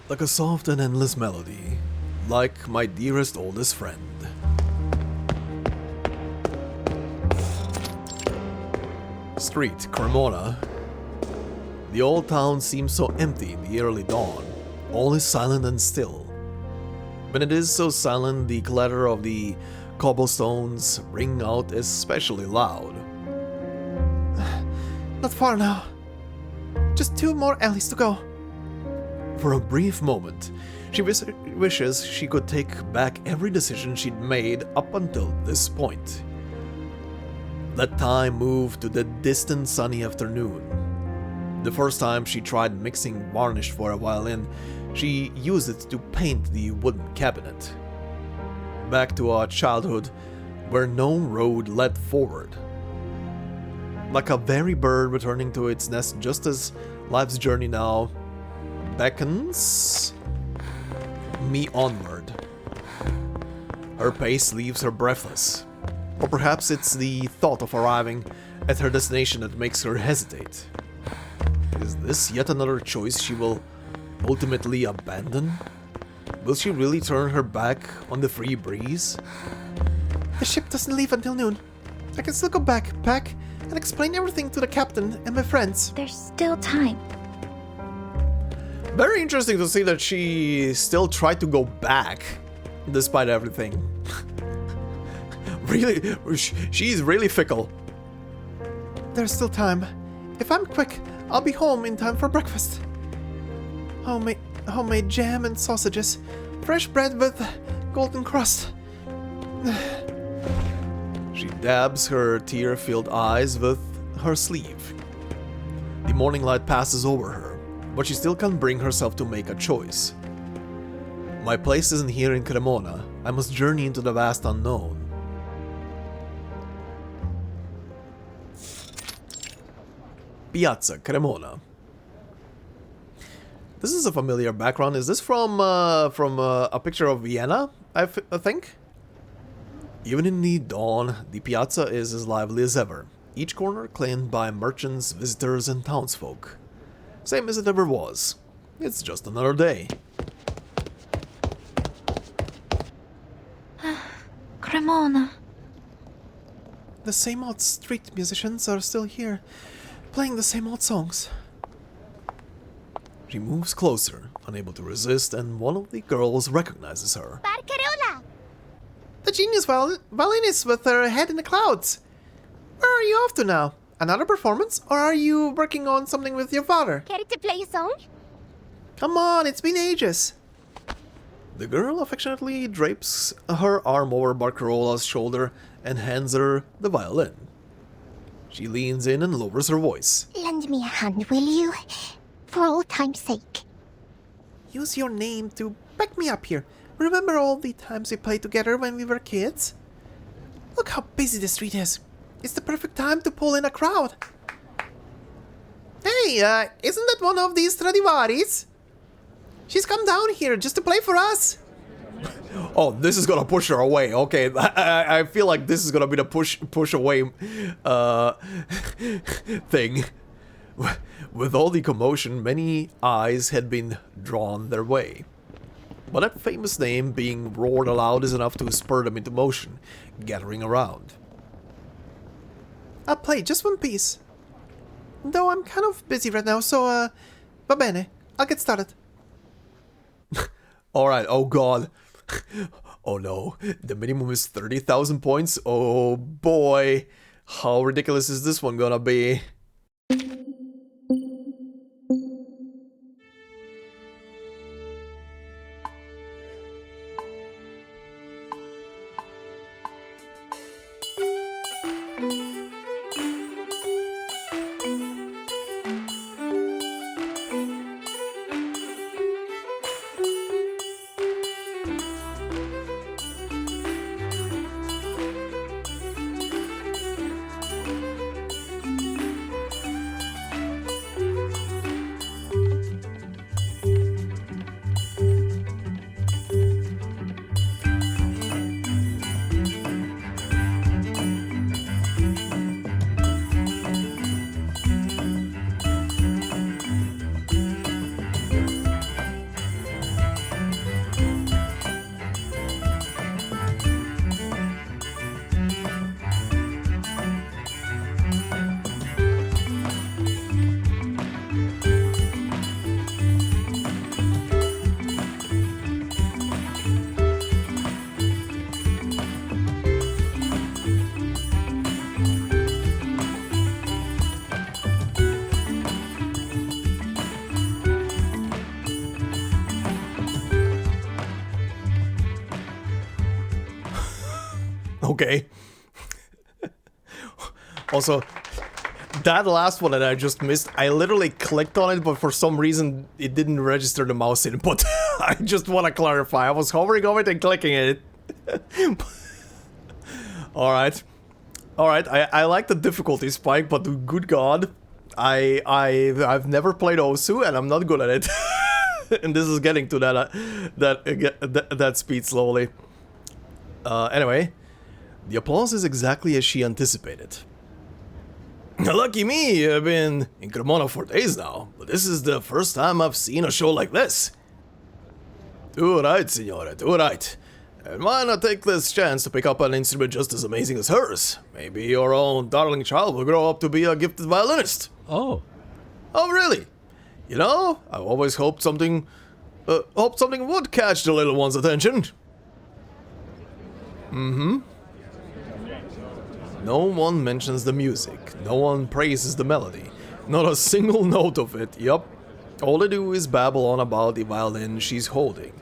Like a soft and endless melody, like my dearest oldest friend. Street, Cremona. The old town seems so empty in the early dawn. All is silent and still. When it is so silent, the clatter of the cobblestones ring out especially loud. Not far now. Just 2 more alleys to go. For a brief moment, she wishes she could take back every decision she'd made up until this point. Let time move to the distant sunny afternoon. The first time she tried mixing varnish for a violin, she used it to paint the wooden cabinet. Back to our childhood, where no road led forward. Like a very bird returning to its nest just as life's journey now beckons me onward. Her pace leaves her breathless. Or perhaps it's the thought of arriving at her destination that makes her hesitate. Is this yet another choice she will ultimately abandon? Will she really turn her back on the free breeze? The ship doesn't leave until noon. I can still go back, pack, and explain everything to the captain and my friends. There's still time. Very interesting to see that she still tried to go back, despite everything. Really, she's really fickle. There's still time. If I'm quick, I'll be home in time for breakfast. Homemade jam and sausages. Fresh bread with golden crust. She dabs her tear-filled eyes with her sleeve. The morning light passes over her, but she still can't bring herself to make a choice. My place isn't here in Cremona. I must journey into the vast unknown. Piazza, Cremona. This is a familiar background. Is this from a picture of Vienna, I think? Even in the dawn, the piazza is as lively as ever, each corner claimed by merchants, visitors, and townsfolk. Same as it ever was. It's just another day. Cremona. The same old street musicians are still here, playing the same old songs. She moves closer, unable to resist, and one of the girls recognizes her. Barcarola! The genius violinist with her head in the clouds. Where are you off to now? Another performance? Or are you working on something with your father? Care to play a song? Come on, it's been ages. The girl affectionately drapes her arm over Barcarola's shoulder and hands her the violin. She leans in and lowers her voice. Lend me a hand, will you? For old time's sake. Use your name to back me up here. Remember all the times we played together when we were kids? Look how busy the street is. It's the perfect time to pull in a crowd. Hey, isn't that one of these Stradivaris? She's come down here just to play for us. Oh, this is gonna push her away. Okay, I feel like this is gonna be the push away thing. With all the commotion, many eyes had been drawn their way. But that famous name being roared aloud is enough to spur them into motion, gathering around. I'll play just one piece. Though I'm kind of busy right now, so, va bene. I'll get started. Alright, oh god. Oh no, the minimum is 30,000 points? Oh boy. How ridiculous is this one gonna be? Okay. Also, that last one that I just missed, I literally clicked on it, but for some reason it didn't register the mouse input. I just want to clarify. I was hovering over it and clicking it. Alright. Alright, I like the difficulty spike, but good god. I've never played Osu and I'm not good at it. And this is getting to that speed slowly. Anyway. The applause is exactly as she anticipated. Lucky me, I've been in Cremona for days now, but this is the first time I've seen a show like this. Too right, signore, too right. And why not take this chance to pick up an instrument just as amazing as hers? Maybe your own darling child will grow up to be a gifted violinist. Oh. Oh, really? You know, I always hoped something would catch the little one's attention. No one mentions the music. No one praises the melody. Not a single note of it, yup. All they do is babble on about the violin she's holding.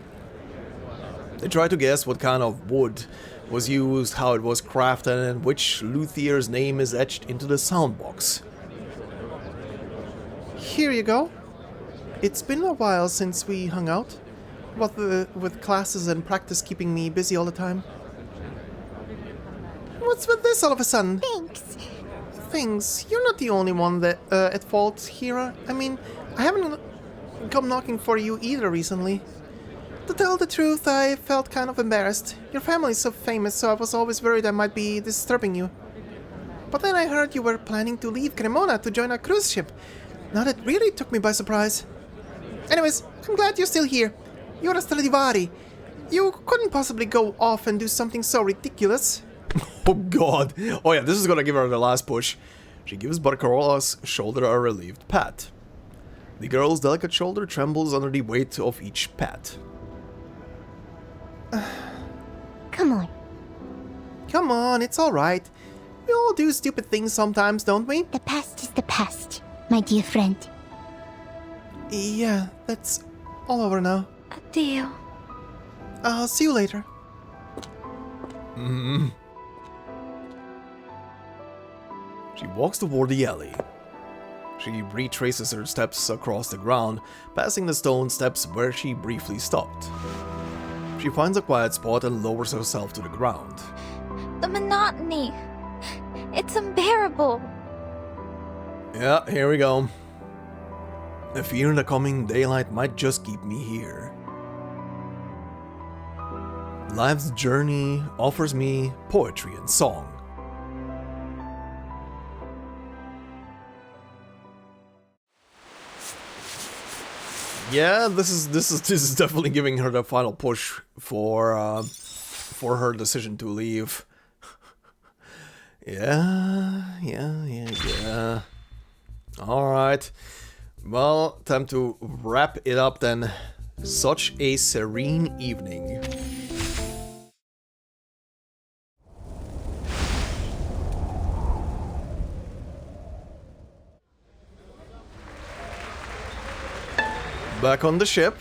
They try to guess what kind of wood was used, how it was crafted, and which luthier's name is etched into the soundbox. Here you go. It's been a while since we hung out. With classes and practice keeping me busy all the time. What's with this all of a sudden? Thanks. You're not the only one that at fault, Hira. I mean, I haven't come knocking for you either recently. To tell the truth, I felt kind of embarrassed. Your family's so famous, so I was always worried I might be disturbing you. But then I heard you were planning to leave Cremona to join a cruise ship. Now that really took me by surprise. Anyways, I'm glad you're still here. You're a Stradivari. You couldn't possibly go off and do something so ridiculous. Oh god. Oh yeah, this is gonna give her the last push. She gives Barcarola's shoulder a relieved pat. The girl's delicate shoulder trembles under the weight of each pat. Come on. Come on, it's alright. We all do stupid things sometimes, don't we? The past is the past, my dear friend. Yeah, that's all over now. Addio. I'll see you later. She walks toward the alley. She retraces her steps across the ground, passing the stone steps where she briefly stopped. She finds a quiet spot and lowers herself to the ground. The monotony. It's unbearable. Yeah, here we go. The fear the coming daylight might just keep me here. Life's journey offers me poetry and song. Yeah, this is definitely giving her the final push for her decision to leave. Yeah. All right. Well, time to wrap it up then. Such a serene evening. Back on the ship.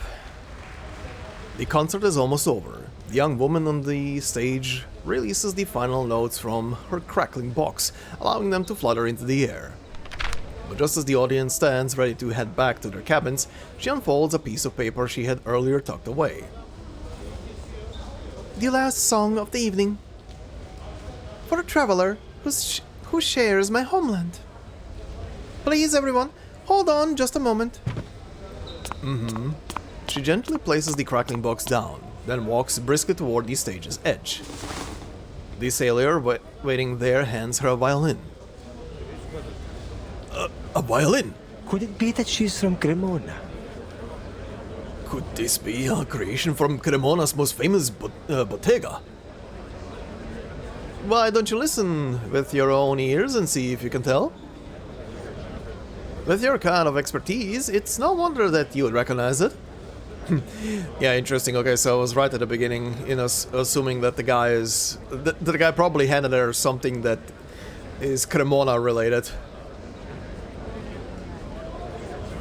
The concert is almost over. The young woman on the stage releases the final notes from her crackling box, allowing them to flutter into the air. But just as the audience stands ready to head back to their cabins, she unfolds a piece of paper she had earlier tucked away. The last song of the evening. For a traveler who shares my homeland. Please, everyone, hold on just a moment. She gently places the crackling box down, then walks briskly toward the stage's edge. The sailor waiting there hands her a violin. A violin? Could it be that she's from Cremona? Could this be a creation from Cremona's most famous bottega? Why don't you listen with your own ears and see if you can tell? With your kind of expertise, it's no wonder that you would recognize it. Yeah, interesting. Okay, so I was right at the beginning in assuming that the guy is... the guy probably handed her something that is Cremona related.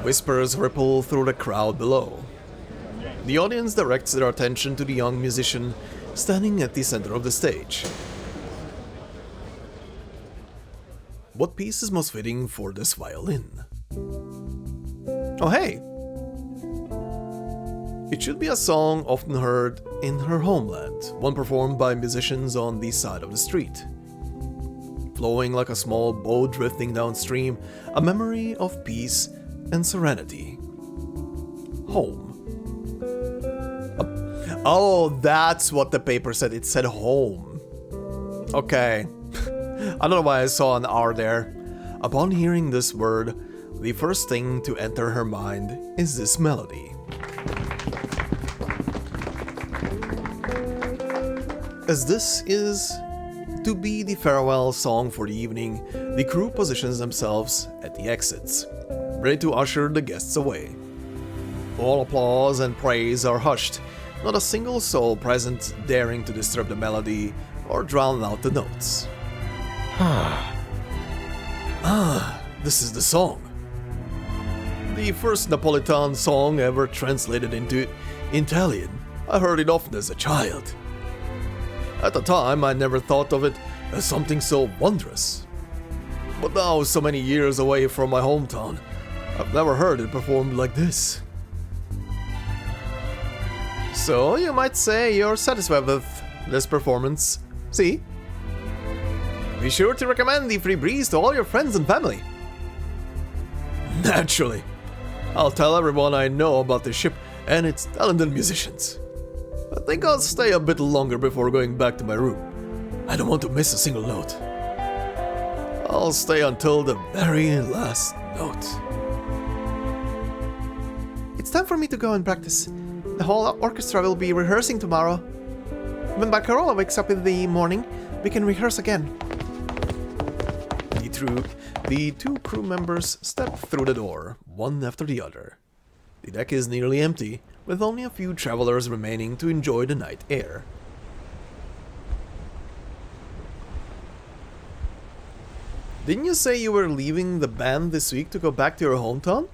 Whispers ripple through the crowd below. The audience directs their attention to the young musician standing at the center of the stage. What piece is most fitting for this violin? Oh hey! It should be a song often heard in her homeland, one performed by musicians on the side of the street. Flowing like a small boat drifting downstream, a memory of peace and serenity. Home. Oh, that's what the paper said. It said home. Okay. I don't know why I saw an R there. Upon hearing this word, the first thing to enter her mind is this melody. As this is to be the farewell song for the evening, the crew positions themselves at the exits, ready to usher the guests away. All applause and praise are hushed, not a single soul present daring to disturb the melody or drown out the notes. This is the song. The first Napolitan song ever translated into Italian. I heard it often as a child. At the time, I never thought of it as something so wondrous. But now, so many years away from my hometown, I've never heard it performed like this. So, you might say you're satisfied with this performance. See? Be sure to recommend the Free Breeze to all your friends and family. Naturally. I'll tell everyone I know about the ship and its talented musicians. I think I'll stay a bit longer before going back to my room. I don't want to miss a single note. I'll stay until the very last note. It's time for me to go and practice. The whole orchestra will be rehearsing tomorrow. When Baccarola wakes up in the morning, we can rehearse again. The two crew members step through the door, one after the other. The deck is nearly empty, with only a few travelers remaining to enjoy the night air. Didn't you say you were leaving the band this week to go back to your hometown?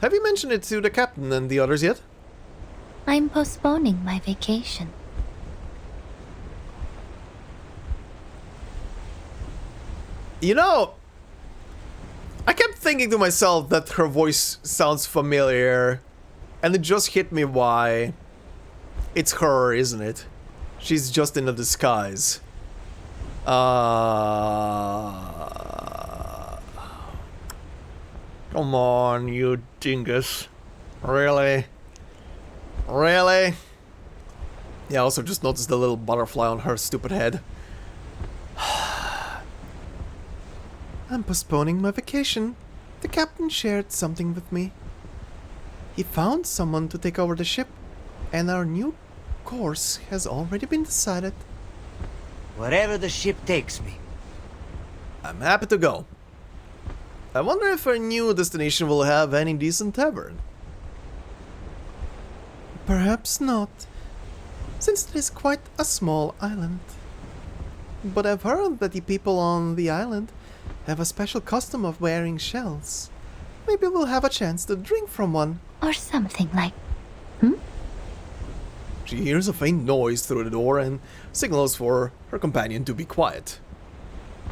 Have you mentioned it to the captain and the others yet? I'm postponing my vacation. You know, I kept thinking to myself that her voice sounds familiar, and it just hit me why. It's her, isn't it? She's just in a disguise. Come on, you dingus. Really? Really? Yeah, I also just noticed the little butterfly on her stupid head. I'm postponing my vacation. The captain shared something with me. He found someone to take over the ship, and our new course has already been decided. Wherever the ship takes me. I'm happy to go. I wonder if our new destination will have any decent tavern. Perhaps not, since it is quite a small island. But I've heard that the people on the island have a special custom of wearing shells. Maybe we'll have a chance to drink from one. Or something like... She hears a faint noise through the door and signals for her companion to be quiet.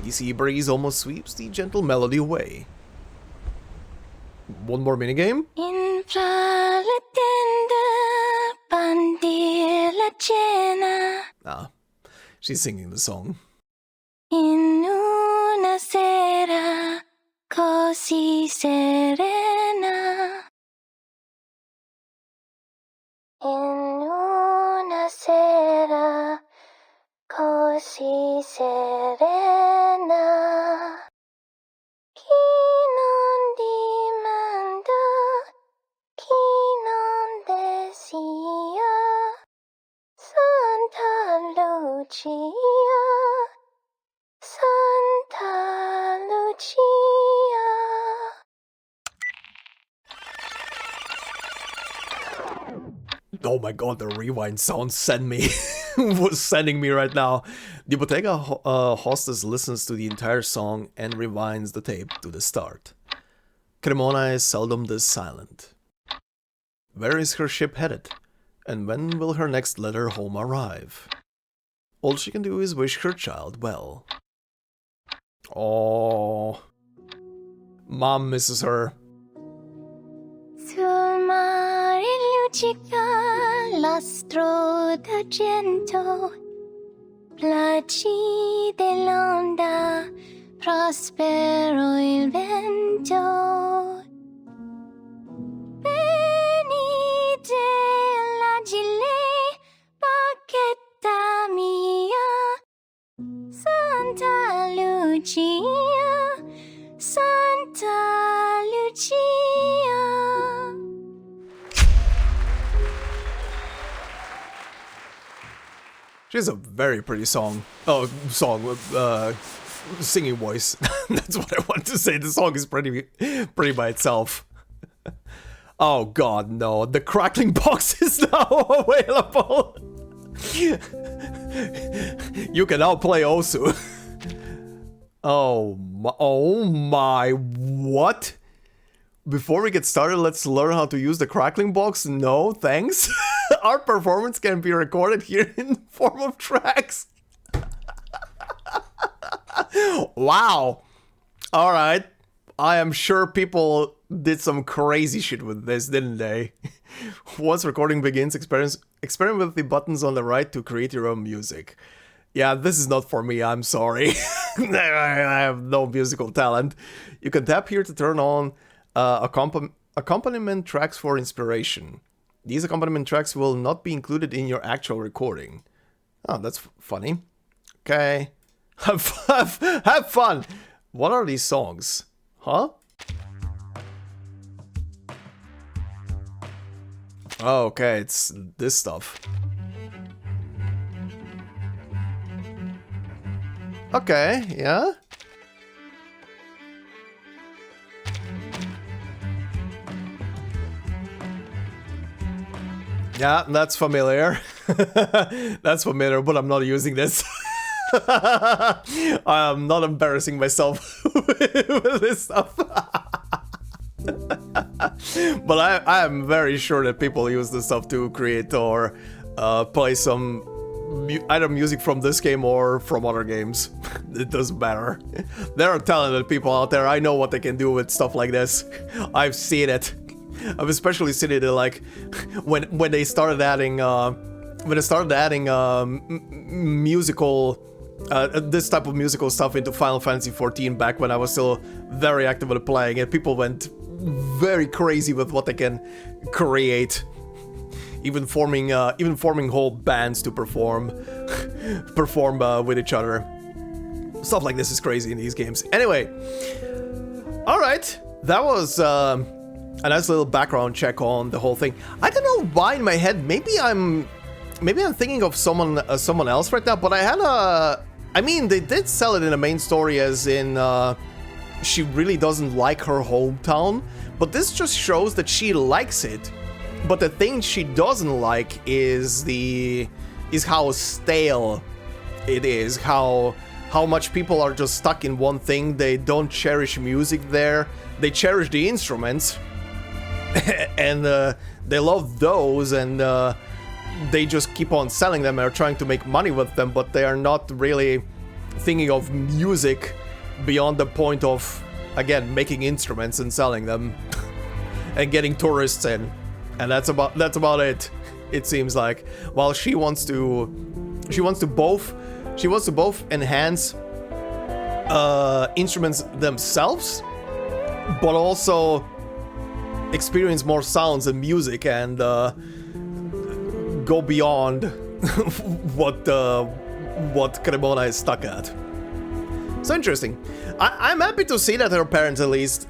The sea breeze almost sweeps the gentle melody away. One more minigame? Ah, she's singing the song. In una sera così serena. In una sera così serena. Chi non dimanda, chi non desia, Santa Lucia. Santa Lucia. Oh my god, the rewind sound was sending me right now. The Bottega hostess listens to the entire song and rewinds the tape to the start. Cremona is seldom this silent. Where is her ship headed? And when will her next letter home arrive? All she can do is wish her child well. Oh, Mom misses her. Sul mare luccica l'astro d'argento, placide l'onda, prospero il vento. Venite l'agile, bacchetta mia, Santa Lucia, Santa Lucia. She has a very pretty singing voice. That's what I want to say. The song is pretty by itself. Oh god, no. The crackling box is now available. You can now play Osu. Oh my, what? Before we get started, let's learn how to use the crackling box. No, thanks. Our performance can be recorded here in the form of tracks. Wow. Alright. I am sure people did some crazy shit with this, didn't they? Once recording begins, experiment with the buttons on the right to create your own music. Yeah, this is not for me, I'm sorry. I have no musical talent. You can tap here to turn on accompaniment tracks for inspiration. These accompaniment tracks will not be included in your actual recording. Oh, that's funny. Okay. Have fun! What are these songs? Huh? Oh, okay, it's this stuff. Okay, yeah. Yeah, that's familiar. That's familiar, but I'm not using this. I'm not embarrassing myself with this stuff. But I am very sure that people use this stuff to create or play some either music from this game or from other games. It doesn't matter. There are talented people out there. I know what they can do with stuff like this. I've seen it. I've especially seen it like when they started adding musical this type of musical stuff into Final Fantasy XIV back when I was still very actively playing it. People went very crazy with what they can create, even forming whole bands to perform with each other. Stuff like this is crazy in these games. Anyway, all right, that was a nice little background check on the whole thing. I don't know why in my head. Maybe I'm thinking of someone else right now. But I had I mean, they did sell it in the main story as in she really doesn't like her hometown. But this just shows that she likes it. But the thing she doesn't like is how stale it is. How much people are just stuck in one thing. They don't cherish music there. They cherish the instruments. And they love those, and they just keep on selling them and are trying to make money with them, but they are not really thinking of music beyond the point of, again, making instruments and selling them and getting tourists in. And that's about it. It seems like. While she wants to both enhance instruments themselves, but also experience more sounds and music and go beyond what Cremona is stuck at. So interesting. I'm happy to see that her parents at least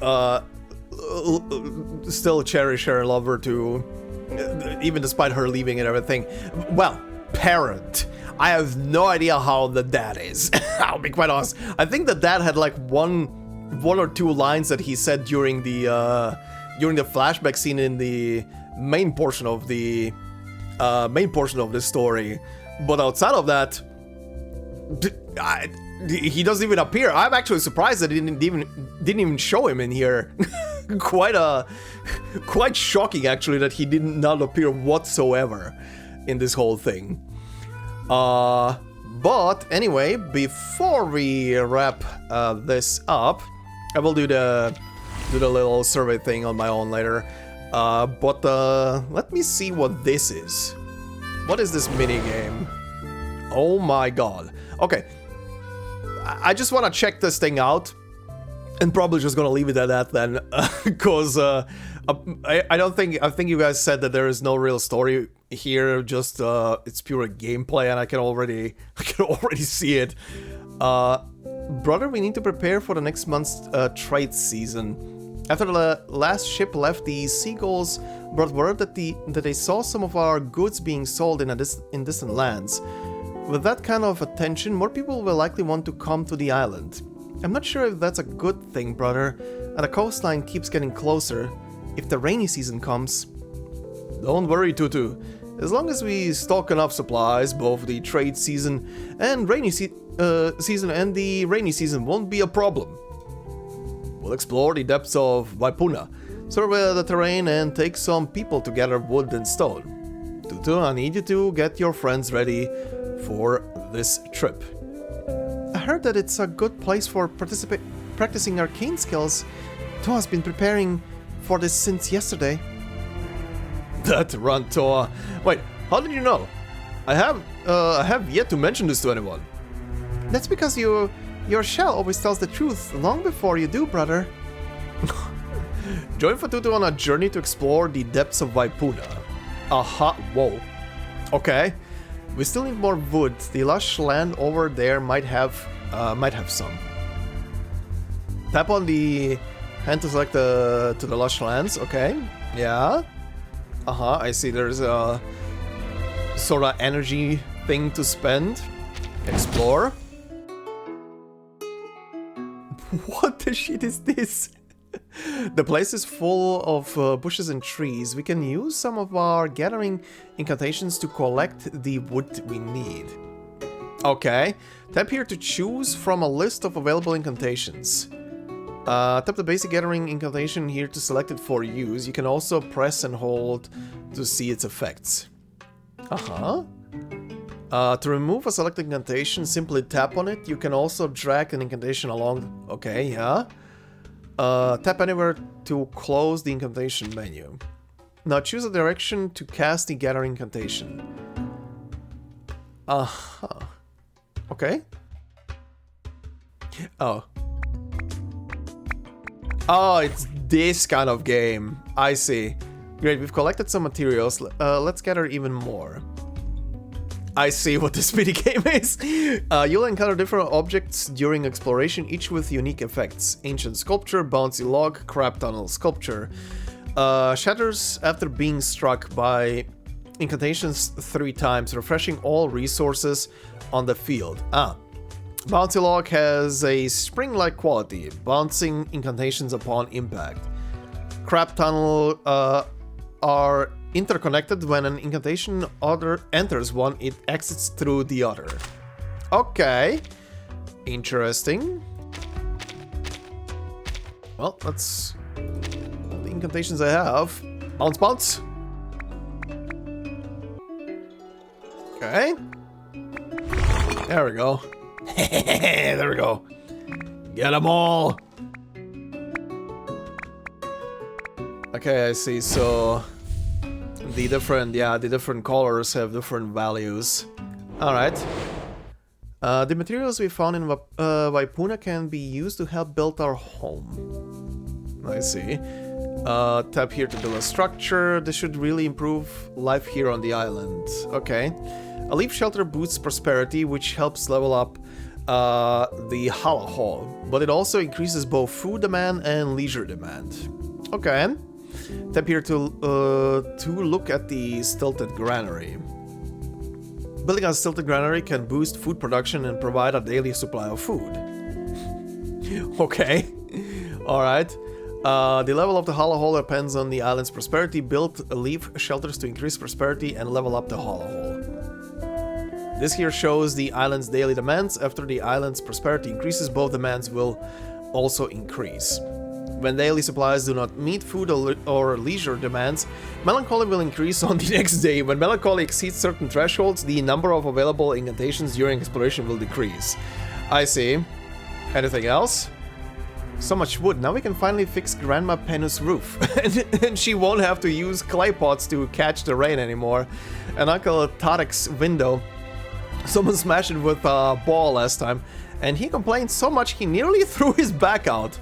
still cherish her and love her too, even despite her leaving and everything. Well, parent. I have no idea how the dad is. I'll be quite honest. I think the dad had like one or two lines that he said during the flashback scene in the main portion of the story, but outside of that, he doesn't even appear. I'm actually surprised that it didn't even show him in here. Quite shocking actually that he did not appear whatsoever in this whole thing. But anyway, before we wrap this up, I will do the little survey thing on my own later. But let me see what this is. What is this mini game? Oh my god. Okay. I just want to check this thing out. And probably just gonna leave it at that then. Because I think you guys said that there is no real story here. Just it's pure gameplay, and I can already see it. Brother, we need to prepare for the next month's trade season. After the last ship left, the seagulls brought word that they saw some of our goods being sold in distant lands. With that kind of attention, more people will likely want to come to the island. I'm not sure if that's a good thing, brother, and the coastline keeps getting closer. If the rainy season comes... Don't worry, Tutu. As long as we stock enough supplies, both the trade season and season and the rainy season won't be a problem. We'll explore the depths of Vaipuna, survey the terrain, and take some people to gather wood and stone. Tutu, I need you to get your friends ready for this trip. I heard that it's a good place for practicing arcane skills. Toa's been preparing for this since yesterday. That run, Toa. Wait, how did you know? I have yet to mention this to anyone. That's because your shell always tells the truth long before you do, brother. Join Fatutu on a journey to explore the depths of Vaipuna. Aha, whoa. Okay. We still need more wood. The lush land over there might have some. Tap on the hand to select to the lush lands. Okay. Yeah. I see. There's a sort of energy thing to spend. Explore. What the shit is this? The place is full of bushes and trees. We can use some of our gathering incantations to collect the wood we need. Okay. Tap here to choose from a list of available incantations. Tap the basic gathering incantation here to select it for use. You can also press and hold to see its effects. To remove a selected incantation, simply tap on it. You can also drag an incantation along. Okay, yeah. Tap anywhere to close the incantation menu. Now choose a direction to cast the gathering incantation. Okay. Oh, it's this kind of game. I see. Great, we've collected some materials. Let's gather even more. I see what this minigame is. You'll encounter different objects during exploration, each with unique effects. Ancient sculpture, bouncy log, crab tunnel sculpture. Shatters after being struck by incantations 3 times, refreshing all resources on the field. Bouncy log has a spring-like quality, bouncing incantations upon impact. Crab tunnel are interconnected. When an incantation enters one, it exits through the other. Okay. Interesting. Well, that's the incantations I have. Bounce, bounce. Okay. There we go. There we go. Get them all. Okay, I see. So the different colors have different values. All right. The materials we found in Vaipuna can be used to help build our home. I see. Tap here to build a structure. This should really improve life here on the island. Okay. A leaf shelter boosts prosperity, which helps level up the Hala Hall, but it also increases both food demand and leisure demand. Okay. Tap here to look at the stilted granary. Building a stilted granary can boost food production and provide a daily supply of food. Okay. Alright. The level of the Hala Hall depends on the island's prosperity. Build leaf shelters to increase prosperity and level up the Hala Hall. This here shows the island's daily demands. After the island's prosperity increases, both demands will also increase. When daily supplies do not meet food or leisure demands, melancholy will increase on the next day. When melancholy exceeds certain thresholds, the number of available incantations during exploration will decrease. I see. Anything else? So much wood. Now we can finally fix Grandma Penu's roof. And she won't have to use clay pots to catch the rain anymore. And Uncle Tarek's window. Someone smashed it with a ball last time, and he complained so much he nearly threw his back out.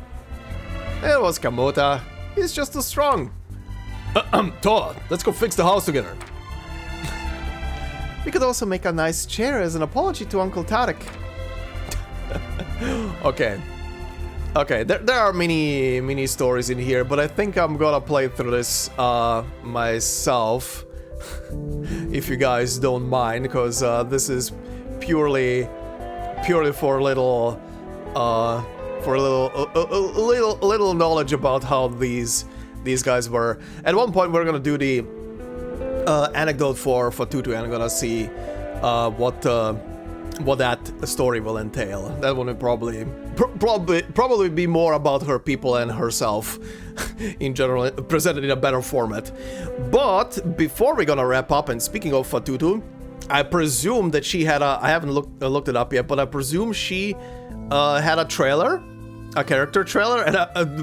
It was Kamota. He's just too strong. Toa, let's go fix the house together. We could also make a nice chair as an apology to Uncle Tarek. Okay. Okay, there are many stories in here, but I think I'm gonna play through this myself. If you guys don't mind, because this is purely for a little knowledge about how these guys were. At one point, we're gonna do the anecdote for Tutu, and I'm gonna see what that story will entail. That one would probably be more about her people and herself in general, presented in a better format. But before we're gonna wrap up, and speaking of Fatutu, I presume that she had I haven't looked it up yet, but I presume she had a trailer, a character trailer, and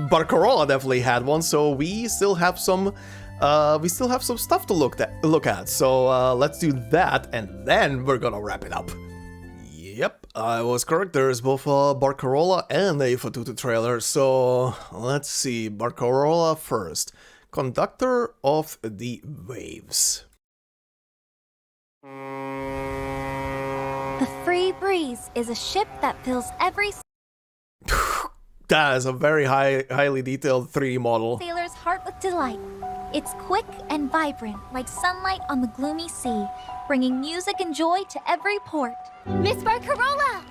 Barcarola definitely had one. So we still have some stuff to look at. So let's do that, and then we're gonna wrap it up. Yep, I was correct. There's both a Barcarola and a Fatutu trailer. So let's see. Barcarola first. Conductor of the Waves. The Free Breeze is a ship that fills every That is a very highly detailed 3D model. sailor's heart with delight. It's quick and vibrant, like sunlight on the gloomy sea, bringing music and joy to every port. Miss Barcarola!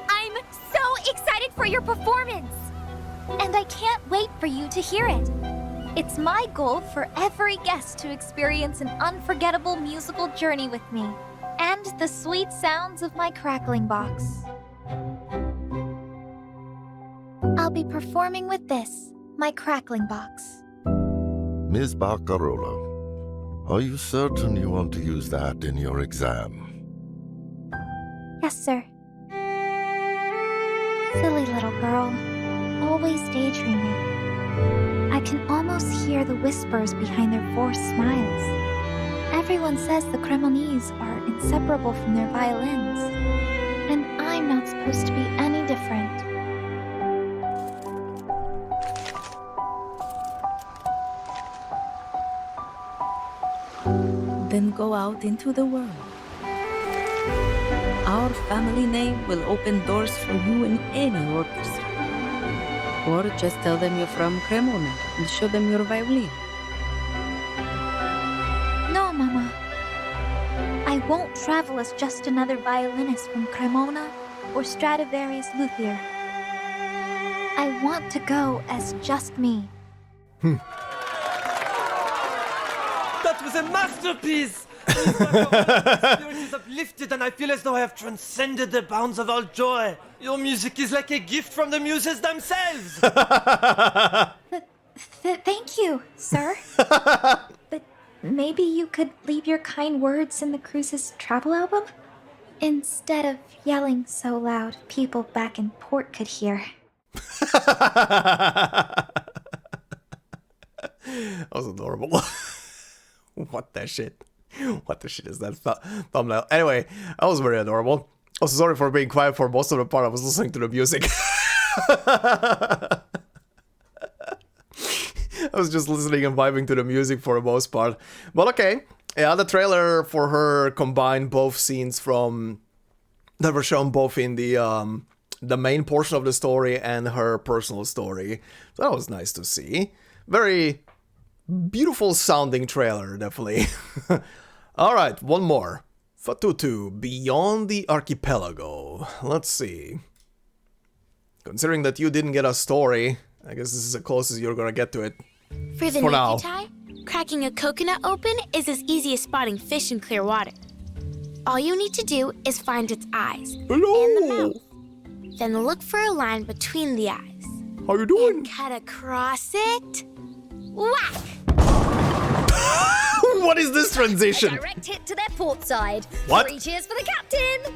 I'm so excited for your performance! And I can't wait for you to hear it. It's my goal for every guest to experience an unforgettable musical journey with me, and the sweet sounds of my crackling box. I'll be performing with this, my crackling box. Ms. Barcarola, are you certain you want to use that in your exam? Yes, sir. Silly little girl, always daydreaming. I can almost hear the whispers behind their forced smiles. Everyone says the Cremonese are inseparable from their violins, and I'm not supposed to be any different. Then go out into the world. Our family name will open doors for you in any orchestra. Or just tell them you're from Cremona and show them your violin. No, Mama. I won't travel as just another violinist from Cremona or Stradivarius luthier. I want to go as just me. That was a masterpiece! My spirit is uplifted and I feel as though I have transcended the bounds of all joy. Your music is like a gift from the muses themselves! Thank you, sir. But maybe you could leave your kind words in the cruise's travel album? Instead of yelling so loud, people back in port could hear. That was adorable. What the shit? What the shit is that thumbnail? Anyway, that was very adorable. Also, sorry for being quiet for most of the part. I was listening to the music. I was just listening and vibing to the music for the most part. But okay, yeah, the trailer for her combined both scenes from that were shown both in the main portion of the story and her personal story. So that was nice to see. Very beautiful sounding trailer, definitely. Alright, one more. Fatutu, Beyond the Archipelago. Let's see. Considering that you didn't get a story, I guess this is the closest you're gonna get to it. For the now. Nikutai, cracking a coconut open is as easy as spotting fish in clear water. All you need to do is find its eyes and the mouth. Then look for a line between the eyes. How you doing? And cut across it. Whack! What is this transition? A direct hit to their port side. What? 3 cheers for the captain!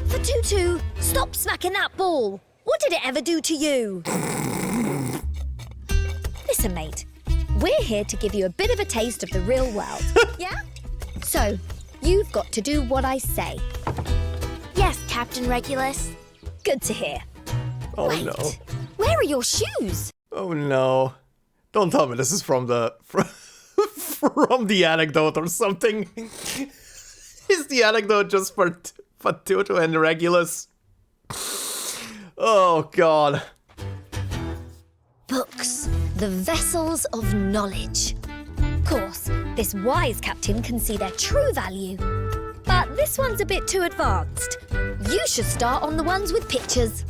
Fatutu, stop smacking that ball. What did it ever do to you? Listen, mate. We're here to give you a bit of a taste of the real world. Yeah? So, you've got to do what I say. Yes, Captain Regulus. Good to hear. Oh Wait, no. where are your shoes? Oh no. Don't tell me this is from the from the anecdote or something. Is the anecdote just for Fatutu and Regulus? Oh god. Books, the vessels of knowledge. Of course, This wise captain can see their true value. But this one's a bit too advanced. You should start on the ones with pictures.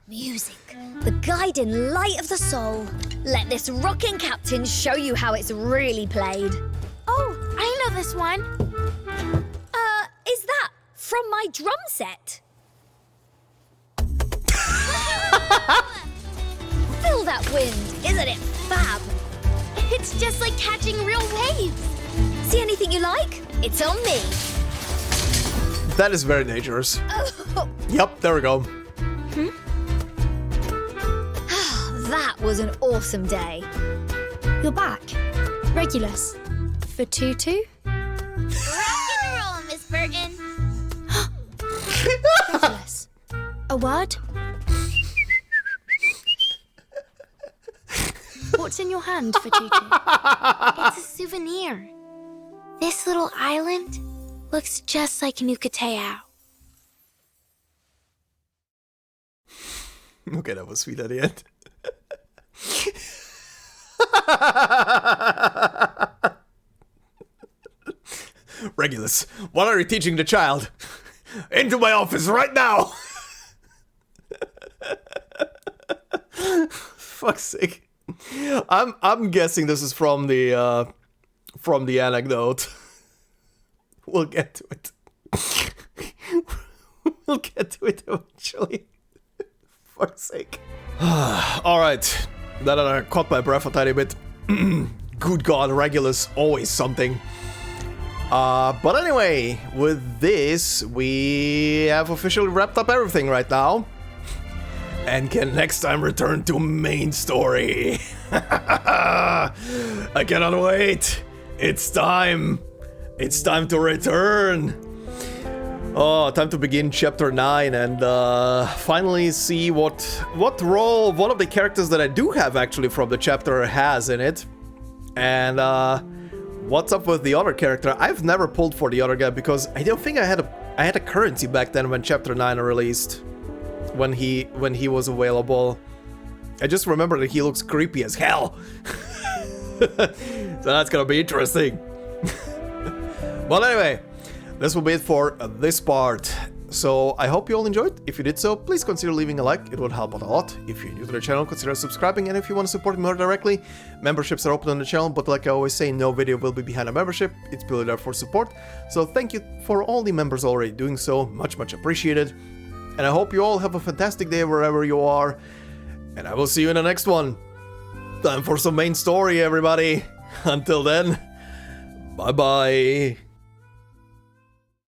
Music, the guiding light of the soul. Let this rocking captain show you how it's really played. Oh, I know this one. Is that from my drum set? Feel that wind, isn't it fab? It's just like catching real waves. See anything you like? It's on me. That is very dangerous. Oh. Yep, there we go. That was an awesome day. You're back. Regulus. For 2-2? Rock and roll, Miss Vertin. Regulus. A word? What's in your hand for 2-2? It's a souvenir. This little island looks just like Nukateao. Okay, that was sweet at the end. Regulus, what are you teaching the child? Into my office right now! Fuck's sake. I'm guessing this is from the anecdote. We'll get to it. We'll get to it eventually. Fuck's sake. Alright. That I caught my breath a tiny bit. Good God, Regulus, always something. But anyway, with this, we have officially wrapped up everything right now. And can next time return to main story. I cannot wait. It's time. It's time to return. Oh, time to begin chapter 9 and finally see what role one of the characters that I do have actually from the chapter has in it. And what's up with the other character? I've never pulled for the other guy because I don't think I had a currency back then when chapter 9 released. When he was available. I just remember that he looks creepy as hell. So that's gonna be interesting. Well, anyway, this will be it for this part. So I hope you all enjoyed. If you did so, please consider leaving a like. It would help out a lot. If you're new to the channel, consider subscribing. And if you want to support me more directly, memberships are open on the channel. But like I always say, no video will be behind a membership. It's purely there for support. So thank you for all the members already doing so. Much appreciated. And I hope you all have a fantastic day wherever you are. And I will see you in the next one. Time for some main story, everybody. Until then, bye-bye.